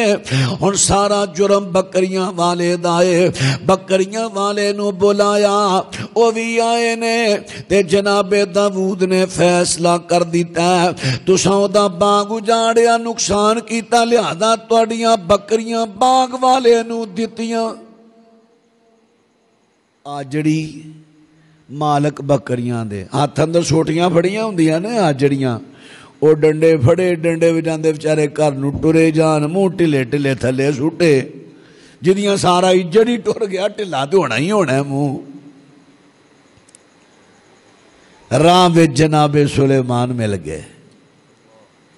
ہن سارا جرم بکریاں والے دا ہے۔ بکریاں والے نو بلایا، او بھی آئے نے، تے جناب داؤد نے فیصلہ کر دیتا ہے تساں دا باغ اجاڑیا، نقصان کیتا، لہذا تہاڈیاں بکریاں باغ والے نو دتیاں۔ آجڑی مالک بکریاں دے ہاتھ اندر سوٹیاں پھڑیاں ہوندیاں نے، آجڑیاں او ڈنڈے پھڑے، ڈنڈے وجاندے بیچارے گھر نو ٹرے جان، منہ ٹلے ٹلے تھلے سوٹے، جدیاں سارا اجڑ ہی ٹر گیا، ٹلا تو ہونا ہی ہونا ہے منہ۔ راہ وچ جناب سلیمان مل گئے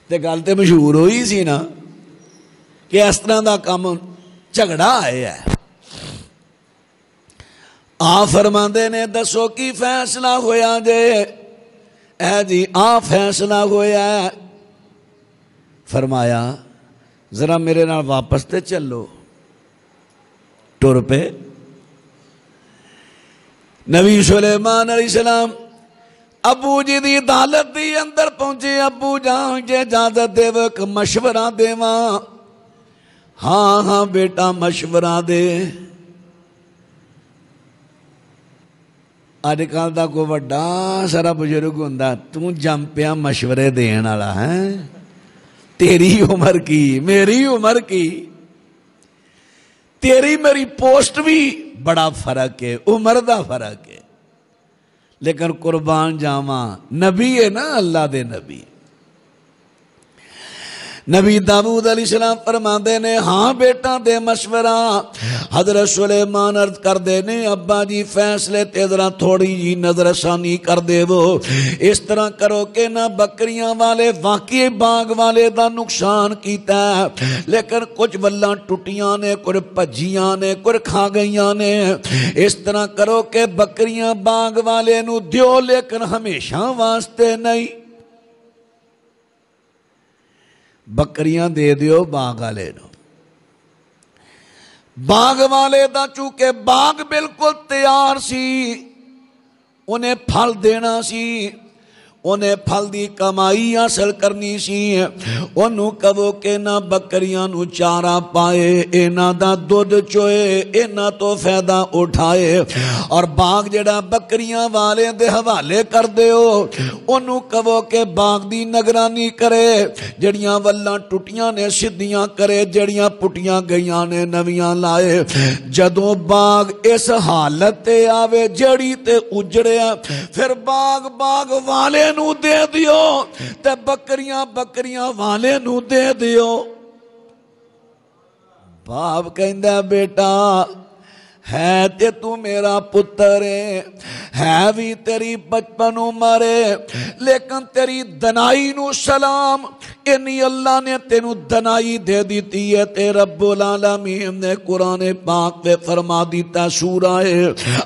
تے گل تے مشہور ہوئی سی نا کہ اس طرح دا کام جھگڑا آیا ہے۔ آ فرماندے نے دسو کی فیصلہ ہویا جے؟ اے جی آ فیصلہ ہویا ہے۔ فرمایا ذرا میرے نال واپس تے چلو، ٹر پے۔ نبی سلیمان علیہ السلام ابو جی دی عدالت دی اندر پہنچے، ابو جان جے اجازت دے ایک مشورہ دے ماں۔ ہاں ہاں بیٹا مشورہ دے۔ اج کل دا کوئی وڈا سارا بزرگ ہوندا، تو جم پیا مشورے دین والا ہے؟ تیری عمر کی، میری عمر کی، تیری میری پوسٹ بھی بڑا فرق ہے، عمر دا فرق ہے، لیکن قربان جاواں نبی ہے نا، اللہ دے نبی۔ نبی داؤد علیہ السلام فرماندے نے ہاں بیٹا دے مشورہ۔ حضرت سلیمان عرض کر دے نے ابا جی فیصلے تے ذرا تھوڑی جی نظر ثانی کر دے، وہ اس طرح کرو کہ نہ بکریاں والے واقعی باغ والے دا نقصان کیتا ہے، لیکن کچھ ولاں ٹوٹیاں نے، کچھ پجیاں نے، کچھ کھا گئیاں نے، اس طرح کرو کہ بکریاں باغ والے نو دیو لیکن ہمیشہ واسطے نہیں، بکریاں دے دیو باغ والے نو۔ باغ والے دا چونکہ باغ بالکل تیار سی، انہیں پھل دینا سی، انہیں پھل دی کمائی حاصل کرنی سی، انہوں کہو کہ نہ بکریاں نو چارہ پائے، اینا دا دودھ چوئے، اینا تو فائدہ اٹھائے، اور باغ جڑا بکریاں والے دے حوالے کر دیو، انہوں کہو کہ باغ دی نگرانی کرے، جڑیاں ولاں ٹوٹیاں نے سدھیاں کرے، جڑیاں پٹیاں گئیاں نے نویاں لائے۔ جدوں باغ اس حالت تے آوے جڑی تے اجڑے، پھر باغ والے نو دے دیو تے بکریاں والے نو دے دیو۔ باپ کہندا بیٹا ہے تے تو میرا پتر ہے بھی تیری بچپن عمرے، لیکن تیری دنائی نو سلام، انی اللہ نے تینو دنائی دے دیتی ہے۔ تے رب العالمین نے قرآن پاک میں فرما دیتا سورہ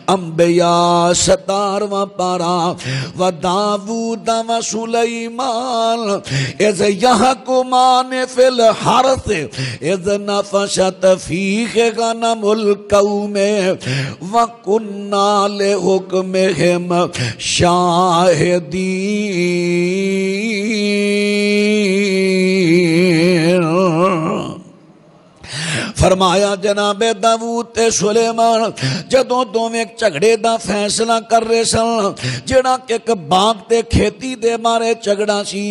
انبیاء 17واں پارہ، و داؤد و سلیمان اذ یحکمان فی الحرث اذ نفشت فیہ غنم القوم وَكُنَّا لِحُكْمِهِمْ شَاهِدِينَ۔ فرمایا جناب داؤد تے سلیمان جدوں دوویں جھگڑے دا فیصلہ کر رہے سن، جڑا کہ ایک باغ تے کھیتی دے بارے جھگڑا سی،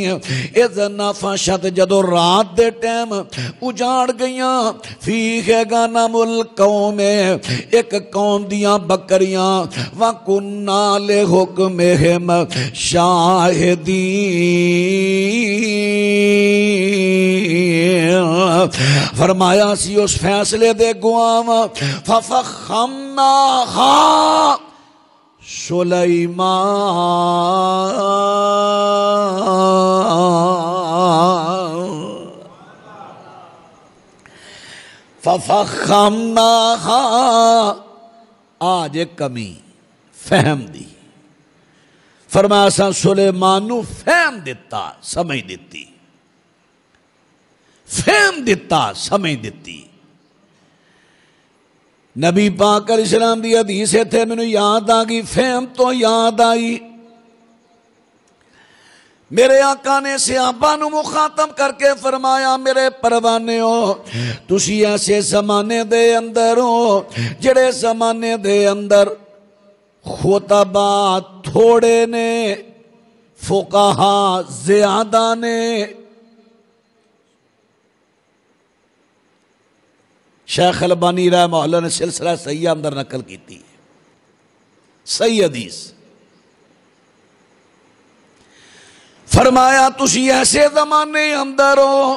اذ نفشت جدوں رات دے ٹائم اجاڑ گئیاں، فیہ غنم القوم ایک قوم دیاں بکریاں، وَكُنَّا لِحُكْمِهِمْ شَاهِدِينَ۔ فرمایا سی اس فیصلے دے گواہ، فَفَخَّمْنَاهَا سلیمان، فَفَخَّمْنَاهَا آج ایک کمی فہم دی، فرمایا سا سلیمان نو فہم دیتا، سمجھ دیتی، فہم دیتا، سمجھ دیتی۔ نبی پاک علیہ السلام دی حدیث تھے مینوں یاد آ گئی، فہم تو یاد آئی۔ میرے آقا نے صحابہ نو مخاطب کر کے فرمایا میرے پروانے ہو، تسی ایسے زمانے دے اندر ہو جڑے زمانے دے اندر خطبا تھوڑے نے، فقہا زیادہ نے۔ شیخ البانی رحمہ اللہ نے سلسلہ صحیح اندر نقل کیتی ہے، صحیح حدیث۔ فرمایا تسی ایسے زمانے اندر ہو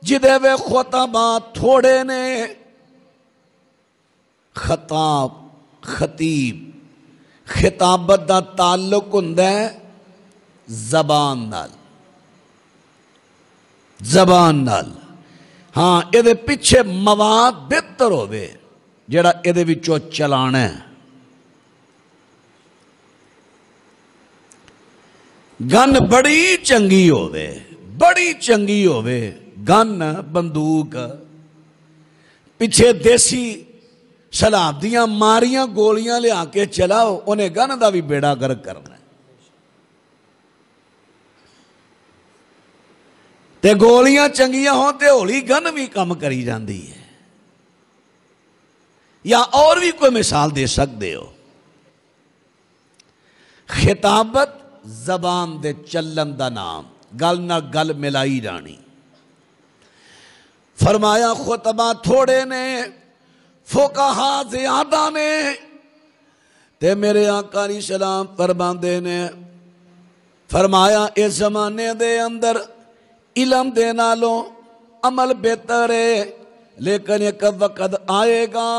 جدے وے خطبا تھوڑے نے۔ خطیب خطابت دا تعلق ہوندا ہے زبان نال، زبان نال۔ ہاں یہ پیچھے مواد بہتر ہوئے جڑا یہ وچوں چلانا ہے۔ گن بڑی چنگی ہوئے، بڑی چنگی ہوئے، گن بندوق پیچھے دیسی سلاب دیاں ماریاں گولیاں لیا کے چلاؤ، انہیں گن دا بھی بیڑا گرک کرنا ہے۔ تے گولیاں چنگیاں ہوں تے ہولی گن بھی کم کری جاندی ہے۔ یا اور بھی کوئی مثال دے سکتے ہو۔ خطابت زبان دے چلن دا نام، گل نہ گل ملائی جانی۔ فرمایا خطبہ تھوڑے نے، فقہا زیادہ نے۔ تے میرے آقا علیہ السلام فرماندے نے، فرمایا اس زمانے دے اندر علم دے نالوں عمل بہتر ہے، لیکن ایک وقت آئے گا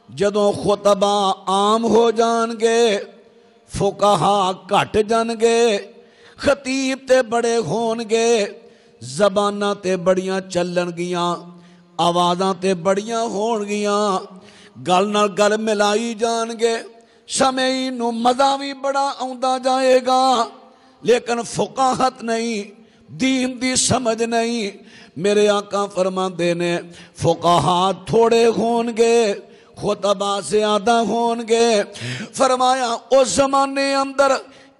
جدوں خطبہ عام ہو جان گے، فقہا گھٹ جان گے، خطیب تے بڑے ہون گے، زباناں تے بڑیاں چلن گیاں، آوازاں تے بڑیاں ہون گیاں، گل نال گل ملائی جان گے، سمعی نو مزہ بھی بڑا آندا جائے گا، لیکن فقاہت نہیں، دین دی سمجھ نہیں۔ میرے آقا فرماندے نے فقہا تھوڑے ہون گے، خطبہ زیادہ ہون گے۔ فرمایا اس زمانے اندر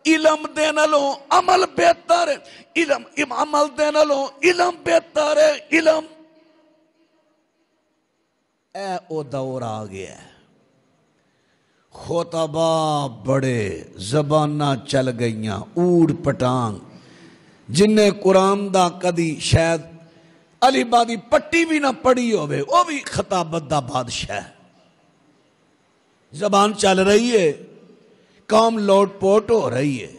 علم دے نالوں عمل بہتر ہے، عمل دے نالوں علم بہتر ہے، علم۔ اے او دور آ گیا ہے، خطبہ بڑے، زباناں چل گئیاں اوڑ پٹانگ۔ جن نے قرآن دا کدی شاید علی بادی پٹی بھی نہ پڑھی ہوئے، وہ بھی خطابت دا بادشاہ۔ زبان چل رہی ہے، قوم لوٹ پوٹ ہو رہی ہے،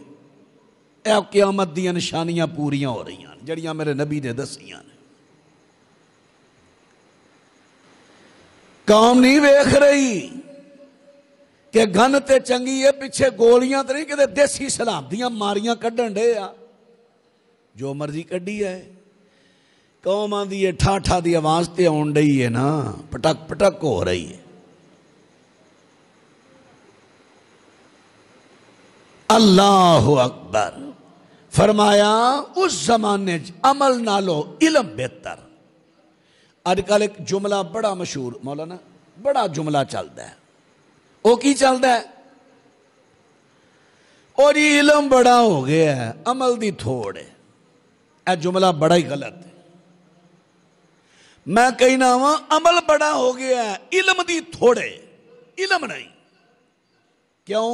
اے قیامت دی نشانیاں پوریاں ہو رہی ہیں جڑیاں میرے نبی نے دسیاں نے۔ قوم نہیں ویکھ رہی کہ گن تے چنگی ہے، پیچھے گولیاں تے نہیں کہ دیسی سلاب دیاں ماریاں کڈن ڈے آ، جو مرضی کڈی ہے۔ قوم آندی ہے ٹھا دی آواز تے آن ڈئی ہے نا، پٹک پٹک ہو رہی ہے۔ اللہ اکبر۔ فرمایا اس زمانے عمل نالو علم بہتر۔ اج کل ایک جملہ بڑا مشہور مولانا، بڑا جملہ چلتا ہے، وہ کی چلتا ہے؟ اور یہ علم بڑا ہو گیا ہے، عمل دی تھوڑ ہے۔ اے جملہ بڑا ہی غلط ہے۔ میں کہنا ہوں عمل بڑا ہو گیا ہے، علم دی تھوڑے، علم نہیں۔ کیوں؟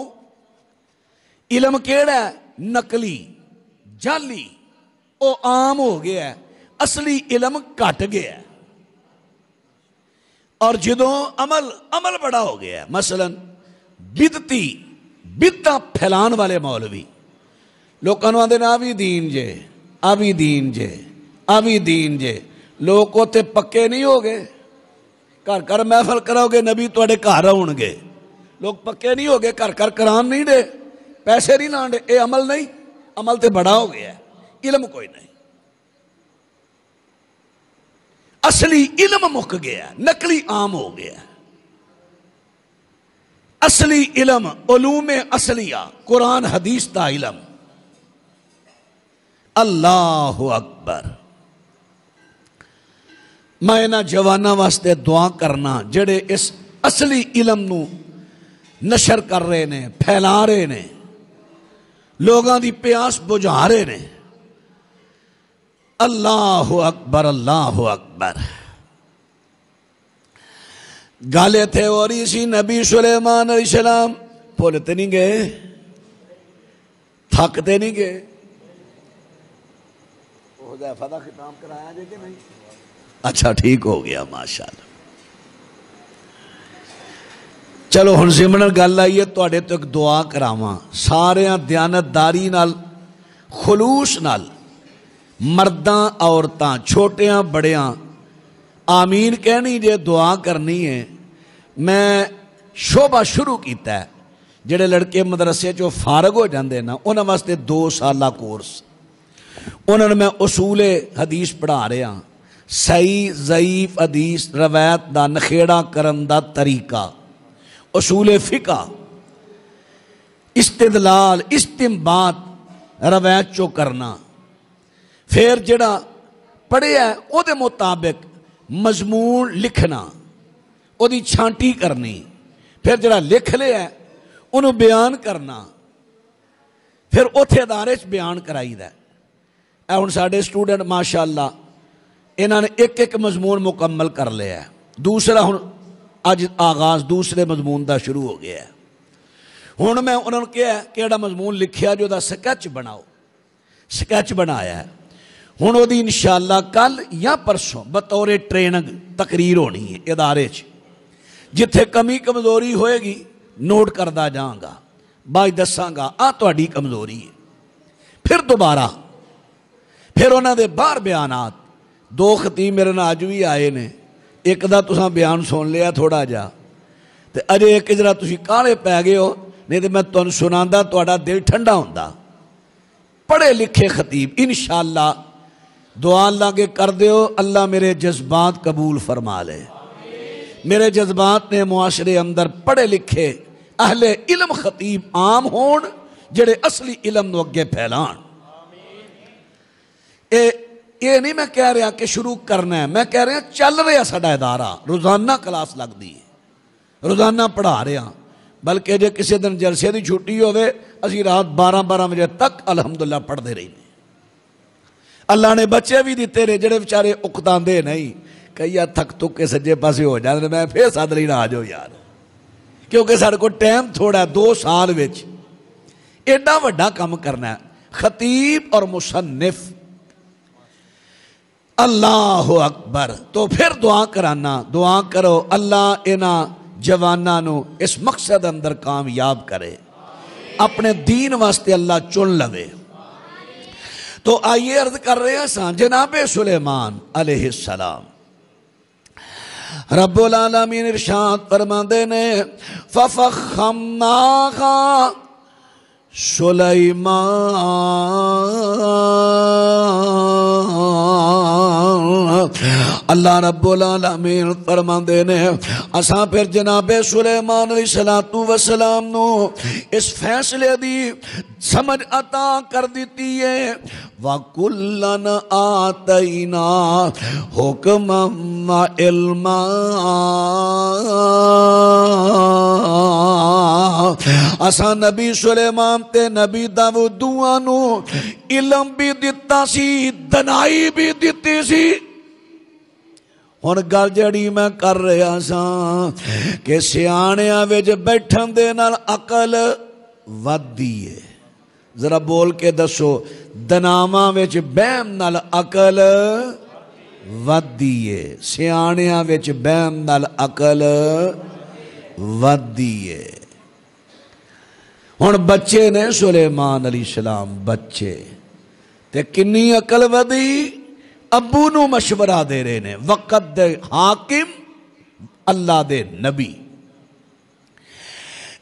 علم کیڑا ہے؟ نقلی، جعلی، وہ عام ہو گیا ہے، اصلی علم گھٹ گیا ہے۔ اور جدوں عمل بڑا ہو گیا ہے، مثلا بدعتاں پھیلان والے مولوی لوکاں نوں آندے نے آ بھی دین جے، آ بھی دین جے، آ بھی دین جے۔ لوگ تے پکے نہیں ہو گئے، گھر محفل کراؤ گے نبی تواڈے گھر آؤن گے، لوگ پکے نہیں ہو گئے، گھر قرآن نہیں دے، پیسے نہیں لان دے، اے عمل نہیں، عمل تے بڑا ہو گیا ہے، علم کوئی نہیں۔ اصلی علم مک گیا، نقلی عام ہو گیا۔ اصلی علم، علوم اصلیہ، قرآن حدیث دا علم۔ اللہ اکبر۔ میں انہاں جواناں واسطے دعا کرنا جڑے اس اصلی علم نو نشر کر رہے نے، پھیلا رہے نے، لوگاں دی پیاس بجھا رہے نے۔ اللہ اکبر، اللہ اکبر۔ گالے تھے اور اسی نبی سلیمان علیہ السلام بھولتے نہیں گئے، تھکتے نہیں گئے۔ حذیفہ دا خطاب کرایا جائے کہ نہیں؟ اچھا ٹھیک ہو گیا، ماشاءاللہ۔ چلو ہن سمجھن گل آئی ہے، تواڈے تو ایک دعا کراواں، ساریاں دیانتداری نال، خلوص نال، مرداں عورتاں، چھوٹیاں بڑیاں، آمین کہنی جے، دعا کرنی ہے۔ میں شعبہ شروع کیتا ہے، جڑے لڑکے مدرسے چوں فارغ ہو جاندے نا، انہاں واسطے 2 سالہ کورس، انہوں نے میں اصول حدیث پڑھا رہا ہاں، صحیح ضعیف حدیث روایت دا نخیڑا کرن دا طریقہ، اصول فقہ، استدلال، استنباط روایت چو کرنا، پھر جڑا پڑھیا ہے او دے مطابق مضمون لکھنا، او دی چھانٹی کرنی، پھر جڑا لکھ لیا ہے انہوں بیان کرنا، پھر اوتھے ادارے چ بیان کرائی دا۔ اے ہن ساڈے سٹوڈنٹ ماشاءاللہ انہاں نے ایک ایک مضمون مکمل کر لیا ہے، دوسرا ہن اج آغاز دوسرے مضمون دا شروع ہو گیا ہے۔ ہن میں انہوں نے کہا کیڑا مضمون لکھیا جو دا سکیچ بناؤ، سکیچ بنایا ہے۔ ہن وہ دی انشاءاللہ کل یا پرسوں بطور ٹریننگ تقریر ہونی ہے ادارے چ، جتھے کمی کمزوری ہوئے گی نوٹ کردہ جاؤں گا، بائی دساں گا آ تہاڈی کمزوری ہے۔ پھر دوبارہ پھر انہاں دے باہر بیانات، 2 خطیب میرے نال اج بھی آئے نے، ایک دا تساں بیان سن لیا تھوڑا جا تے اجے ایک جرا تسی کالے پی گئے ہو، نہیں تے میں تانوں سناندا تہاڈا دل ٹھنڈا ہوندا۔ پڑھے لکھے خطیب انشاءاللہ دعا اللہ کے کر دیو، اللہ میرے جذبات قبول فرما لے۔ میرے جذبات نے معاشرے اندر پڑھے لکھے اہل علم خطیب عام ہون، جڑے اصلی علم نو اگے پھیلان۔ یہ نہیں میں کہہ رہا کہ شروع کرنا ہے، میں کہہ رہا چل رہا ساڈا ادارہ، روزانہ کلاس لگ دی ہے، روزانہ پڑھا رہا، بلکہ جے کسی دن جلسے دی چھٹی ہوئے اسی رات 12 بجے تک الحمدللہ پڑھتے رہی۔ اللہ نے بچے بھی دیتے رہے جڑے بیچارے اکتاندے نہیں، کئی تھک تک کے سجے پاسے ہو جاندے، میں پھر ساتھ لینا آ جاؤ یار، کیونکہ سارے کو ٹائم تھوڑا ہے، 2 سال وچ ایڈا وڈا کام کرنا ہے۔ خطیب اور مصنف، اللہ اکبر۔ تو پھر دعا کرانا، دعا کرو اللہ انہاں جواناں نو اس مقصد اندر کامیاب کرے، اپنے دین واسطے اللہ چن لوے۔ تو آئیے عرض کر رہے ہیں سان جناب سلیمان علیہ السلام، رب العالمین ارشاد فرماندے نے فَفَخَّمْنَاهَا سلیمان، اللہ رب العالمین فرماندے نے اساں پھر جناب سلیمان علیہ السلام نو اس فیصلے دی سمجھ عطا کر دیتی ہے، وَكُلًّا آتَيْنَا حُكْمًا وَعِلْمًا، اساں نبی سلیمان تے نبی داؤد نو علم بھی دیتا سی، دنائی بھی دیتی سی۔ ہن گل جڑی میں کر رہا سا کہ سیانیاں وچ بیٹھن دے نال عقل ودی ہے، ذرا بول کے دسو، دناواں وچ بہم نال عقل ودی ہے، سیانیاں وچ بہم نال عقل ودی ہے۔ ہن بچے نے سلیمان علیہ السلام، بچے تے کنی عقل ودی، ابو نو مشورہ دے رہے نے، وقت دے حاکم اللہ دے نبی،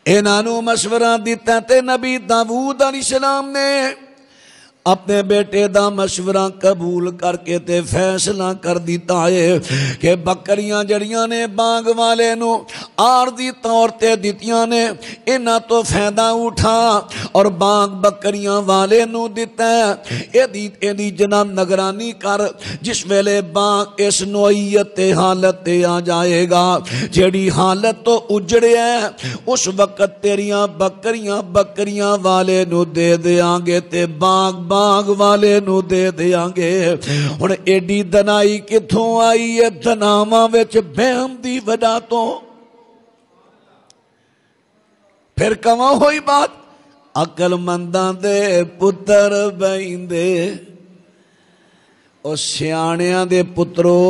انہاں نو مشورہ دیتا تے نبی داؤد علیہ السلام نے اپنے بیٹے دا مشورہ قبول کر کے تے فیصلہ کر دیتا ہے کہ بکریاں جڑیاں نے بانگ والے نو عارضی طور تے دیتیاں نے انہاں تو فائدہ اٹھا اور بانگ بکریاں والے نو دیتا ہے اے دی جناب نگرانی کر جس ویلے بانگ اس نوعیت حالت تے آ جائے گا جیڑی حالت تو اجڑے ہے اس وقت تیریاں بکریاں والے نو دے دیاں گے تے باغ والے نو دے دیاں گے ہن ایڈی دنائی کتھوں آئی ہے دناواں وچ بہم دی وجہ تو پھر کواں ہوئی بات عقل منداں دے پتر بیندے او سیانیاں دے پترو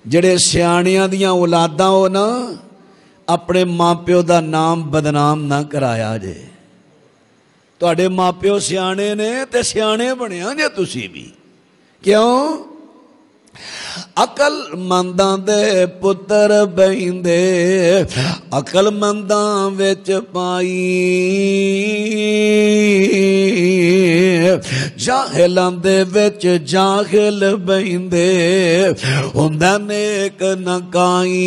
جڑے سیانیاں دیاں اولاداں ہو نا اپنے ماں پیو دا نام بدنام نہ کرایا جے تواڈے ماں پیو سیانے نے تے سیانے بنیا جے تسی بھی کیوں عقل منداں دے پتر بیندے عقل منداں وچ پائی جاہلاں دے وچ جاہل بیندے ہوندا نیک نہ کائی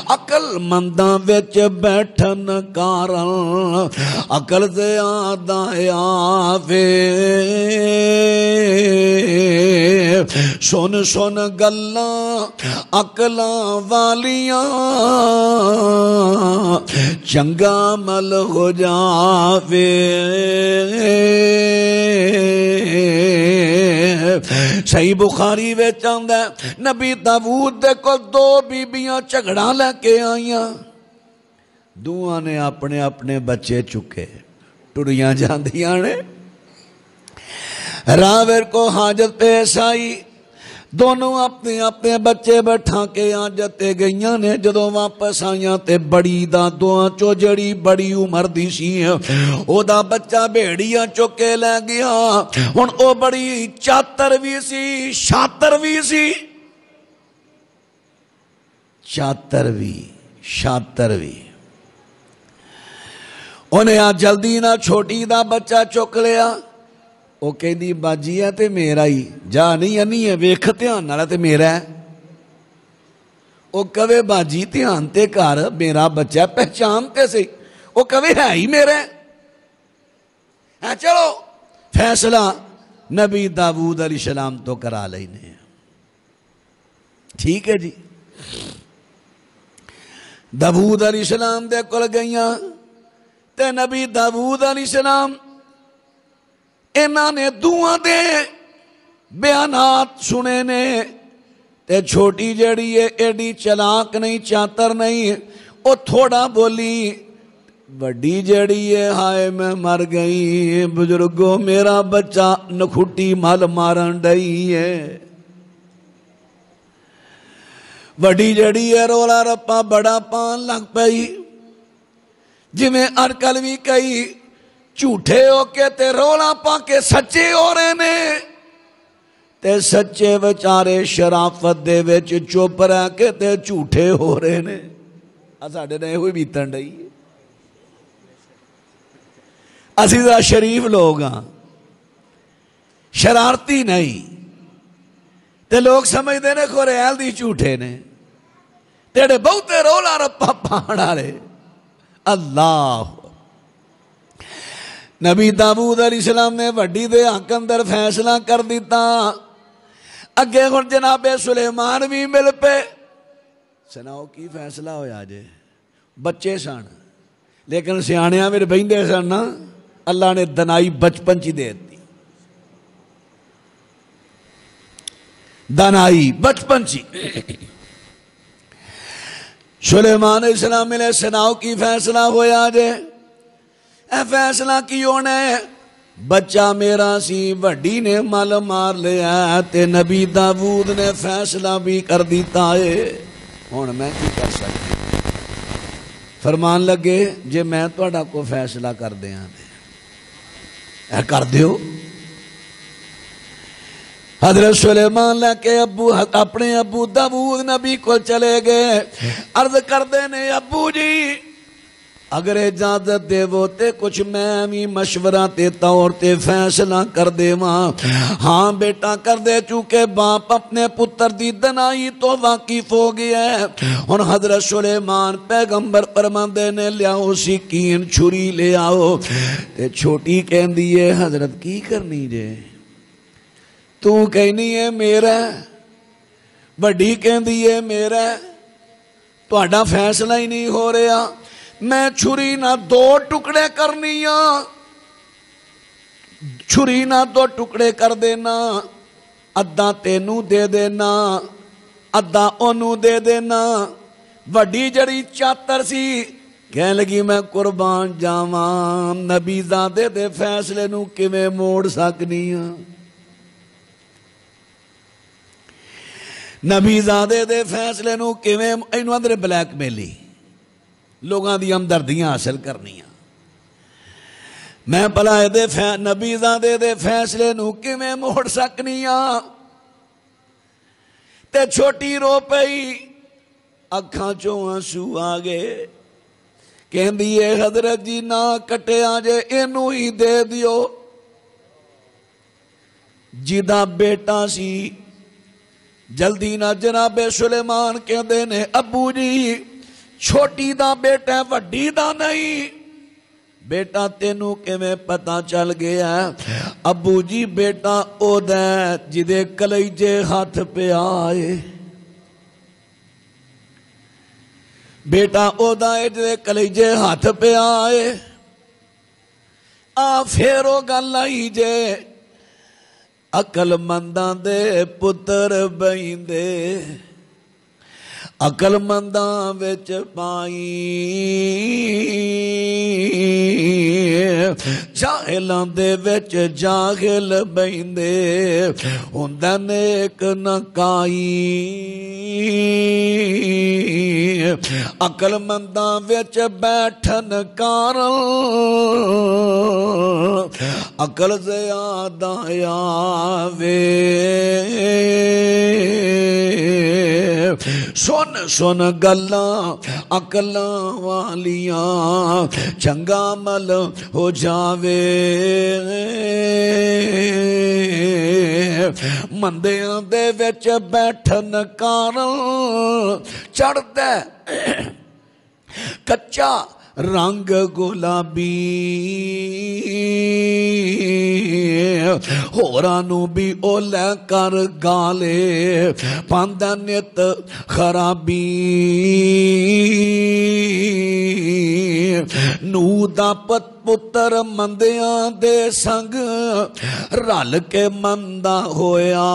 عقل منداں وچ بیٹھن کارن عقل دے آدھا آوے سن گلاں عقلاں والیاں چنگا مل ہو جاوے صحیح بخاری وچ آندا ہے نبی داؤد دے کول دو بیبیاں جھگڑا لے کے آئیاں دوواں نے اپنے اپنے بچے چکے ٹریاں جاندیاں نے راویر کو حاجت پیش آئی دونوں اپنے اپنے بچے بٹھا کے آجتے گئیاں نے جدوں واپس آئیاں تے بڑی دا دوہاں چو جڑی بڑی عمر دی سی او دا بچہ بیڑیاں چکے لے گیا ہن او بڑی چاتر بھی سی شاتر بھی سی چاتر بھی شاتر بھی انہیں آ جلدی نہ چھوٹی دا بچہ چک لیا وہ کہندی باجی ہے تے میرا ہی جا نہیں انی ہے ویکھ دھیان نال تے میرا ہے وہ کہے باجی دھیان تے کر میرا بچہ پہچان تے سی وہ کہے ہے ہی میرا ہے چلو فیصلہ نبی داؤد علیہ السلام تو کرا لینے ٹھیک ہے جی داؤد علیہ السلام دے کول گئیاں تے نبی داؤد علیہ السلام انہاں نے دعا دے بیانات سنے نے تے چھوٹی جڑی ہے ایڈی چلاک نہیں چاتر نہیں او تھوڑا بولی بڑی جڑی ہے ہائے میں مر گئی بزرگوں میرا بچہ نکھٹی مال مارن ڈئی ہے بڑی جڑی ہے رولا رپا بڑا پان لگ پئی جی میں ارکل بھی کئی جھوٹے ہو کے تے رولا پا کے سچے ہو رہے نے تے سچے بچارے شرافت دے وچ چپ رہ کے تے جھوٹے ہو رہے نے ساڈے نے ہوئی بیتن ڈئی اسی ذرا شریف لوگ ہاں شرارتی نہیں تے لوگ سمجھتے نے خوریال دی جھوٹے نے تیرے بہتے رولا رپا پانا رہے اللہ نبی داؤد علیہ السلام نے وڈی دے حق اندر فیصلہ کر دیتا اگے ہن جناب سلیمان بھی مل پے سناؤ کی فیصلہ ہویا جے بچے سن لیکن سیانیاں میرے بہندے سن نا اللہ نے دنائی بچپن چی دے دی دنائی بچپن چی سلیمان علیہ السلام ملے سناؤ کی فیصلہ ہویا جے اے فیصلہ کی ہونے بچہ میرا سی وڈی نے مال مار لیا تے نبی داؤد نے فیصلہ بھی کر دیتا ہے ہن میں کی کر سکتا فرمان لگے جے میں تہاڈا کو فیصلہ کر دیاں اے کر دیو حضرت سلیمان لے کے اپنے ابو داؤد نبی کو چلے گئے عرض کر دینے ابو جی اگر اجازت دے وہ تے کچھ میں بھی مشورہ تے طور تے فیصلہ کر دے ماں. ہاں بیٹا کر دے, چونکہ باپ اپنے پتر دی دنائی تو واقف ہو گیا ہے. اور حضرت سلیمان پیغمبر فرماندے نے لیاؤ سکین چھری لے آؤ. تے چھوٹی کہندی ہے حضرت کی کرنی جے, تو کہنی ہے میرا, بڑی کہندی ہے میرا, تہاڈا فیصلہ ہی نہیں ہو رہا. میں چھری نہ دو ٹکڑے کرنی ہاں, چھری نہ دو ٹکڑے کر دینا, ادھا تینوں دے دینا ادھا اونوں دے دینا. وڈی جڑی چاتر سی کہنے لگی میں قربان جاواں, نبی زادے دے فیصلے نو کیویں موڑ سکنی ہاں, نبی زادے دے فیصلے نو کیویں, اینو اندر بلیک میلی لوگاں دی ہمدردیاں حاصل کرنیاں. میں بھلا دے نبی زادے دے فیصلے نو کیویں موڑ سکنیاں. تے چھوٹی رو پئی, اکھاں چوں آنسو آ گئے. کہندی ہے حضرت جی نہ کٹیا جے اینو ہی دے دیو. جدا بیٹا سی جلدی نہ جناب سلیمان کہندے نے ابو جی چھوٹی دا بیٹا وڈی دا نہیں. بیٹا تینوں کیویں پتہ چل گیا؟ ابو جی بیٹا او دا جدے کلیجے ہاتھ پہ آئے, بیٹا او دا جدے کلیجے ہاتھ پہ آئے. آ پھیرو گل آئی جے عقل منداں دے پتر بہندے, عقل منداں وچ پائی جاہلاں دے وچ جاہل بہندے. ہوندا نیک نہ کائی عقل منداں وچ بیٹھن کارن عقل زیادہ آوے. سن سن گلاں عقلاں والیاں چنگا مل ہو جاوے. مندیاں دے وچ بیٹھن کارن چڑھدا کچا رنگ گلابی, ہورانو بھی او لے کر گالے پاندہ نیت خرابی. نو دا پتر مندیاں دے سنگ رل کے مندہ ہویا.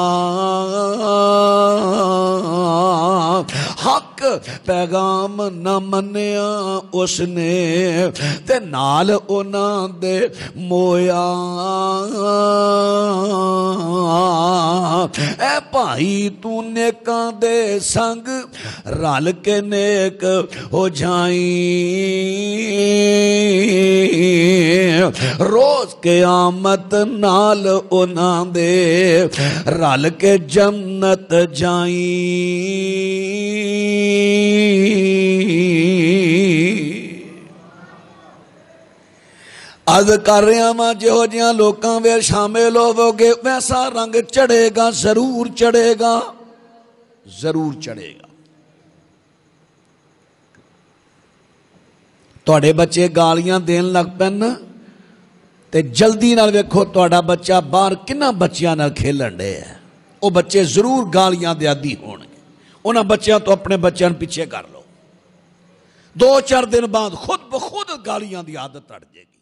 حق پیغام نہ منیا اس نے تے نال اونا دے مویا. اے بھائی تو نیکاں دے سنگ رل کے نیک ہو جائیں, روز قیامت نال اونا دے رل کے جنت جائیں. عرض کر رہا ماں جہو جیاں لوکاں وے شامل ہوو گے ویسا رنگ چڑھے گا, ضرور چڑھے گا, ضرور چڑھے گا. تواڈے بچے گالیاں دین لگ پن تے جلدی نال ویکھو تواڈا بچہ باہر کنا بچیاں نال کھیلن ڈے ہے. او بچے ضرور گالیاں دے عادی ہون گے. انہاں بچیاں تو اپنے بچیاں پیچھے کر لو, 2-4 دن بعد خود بخود گالیاں دی عادت اڑ جائے گی.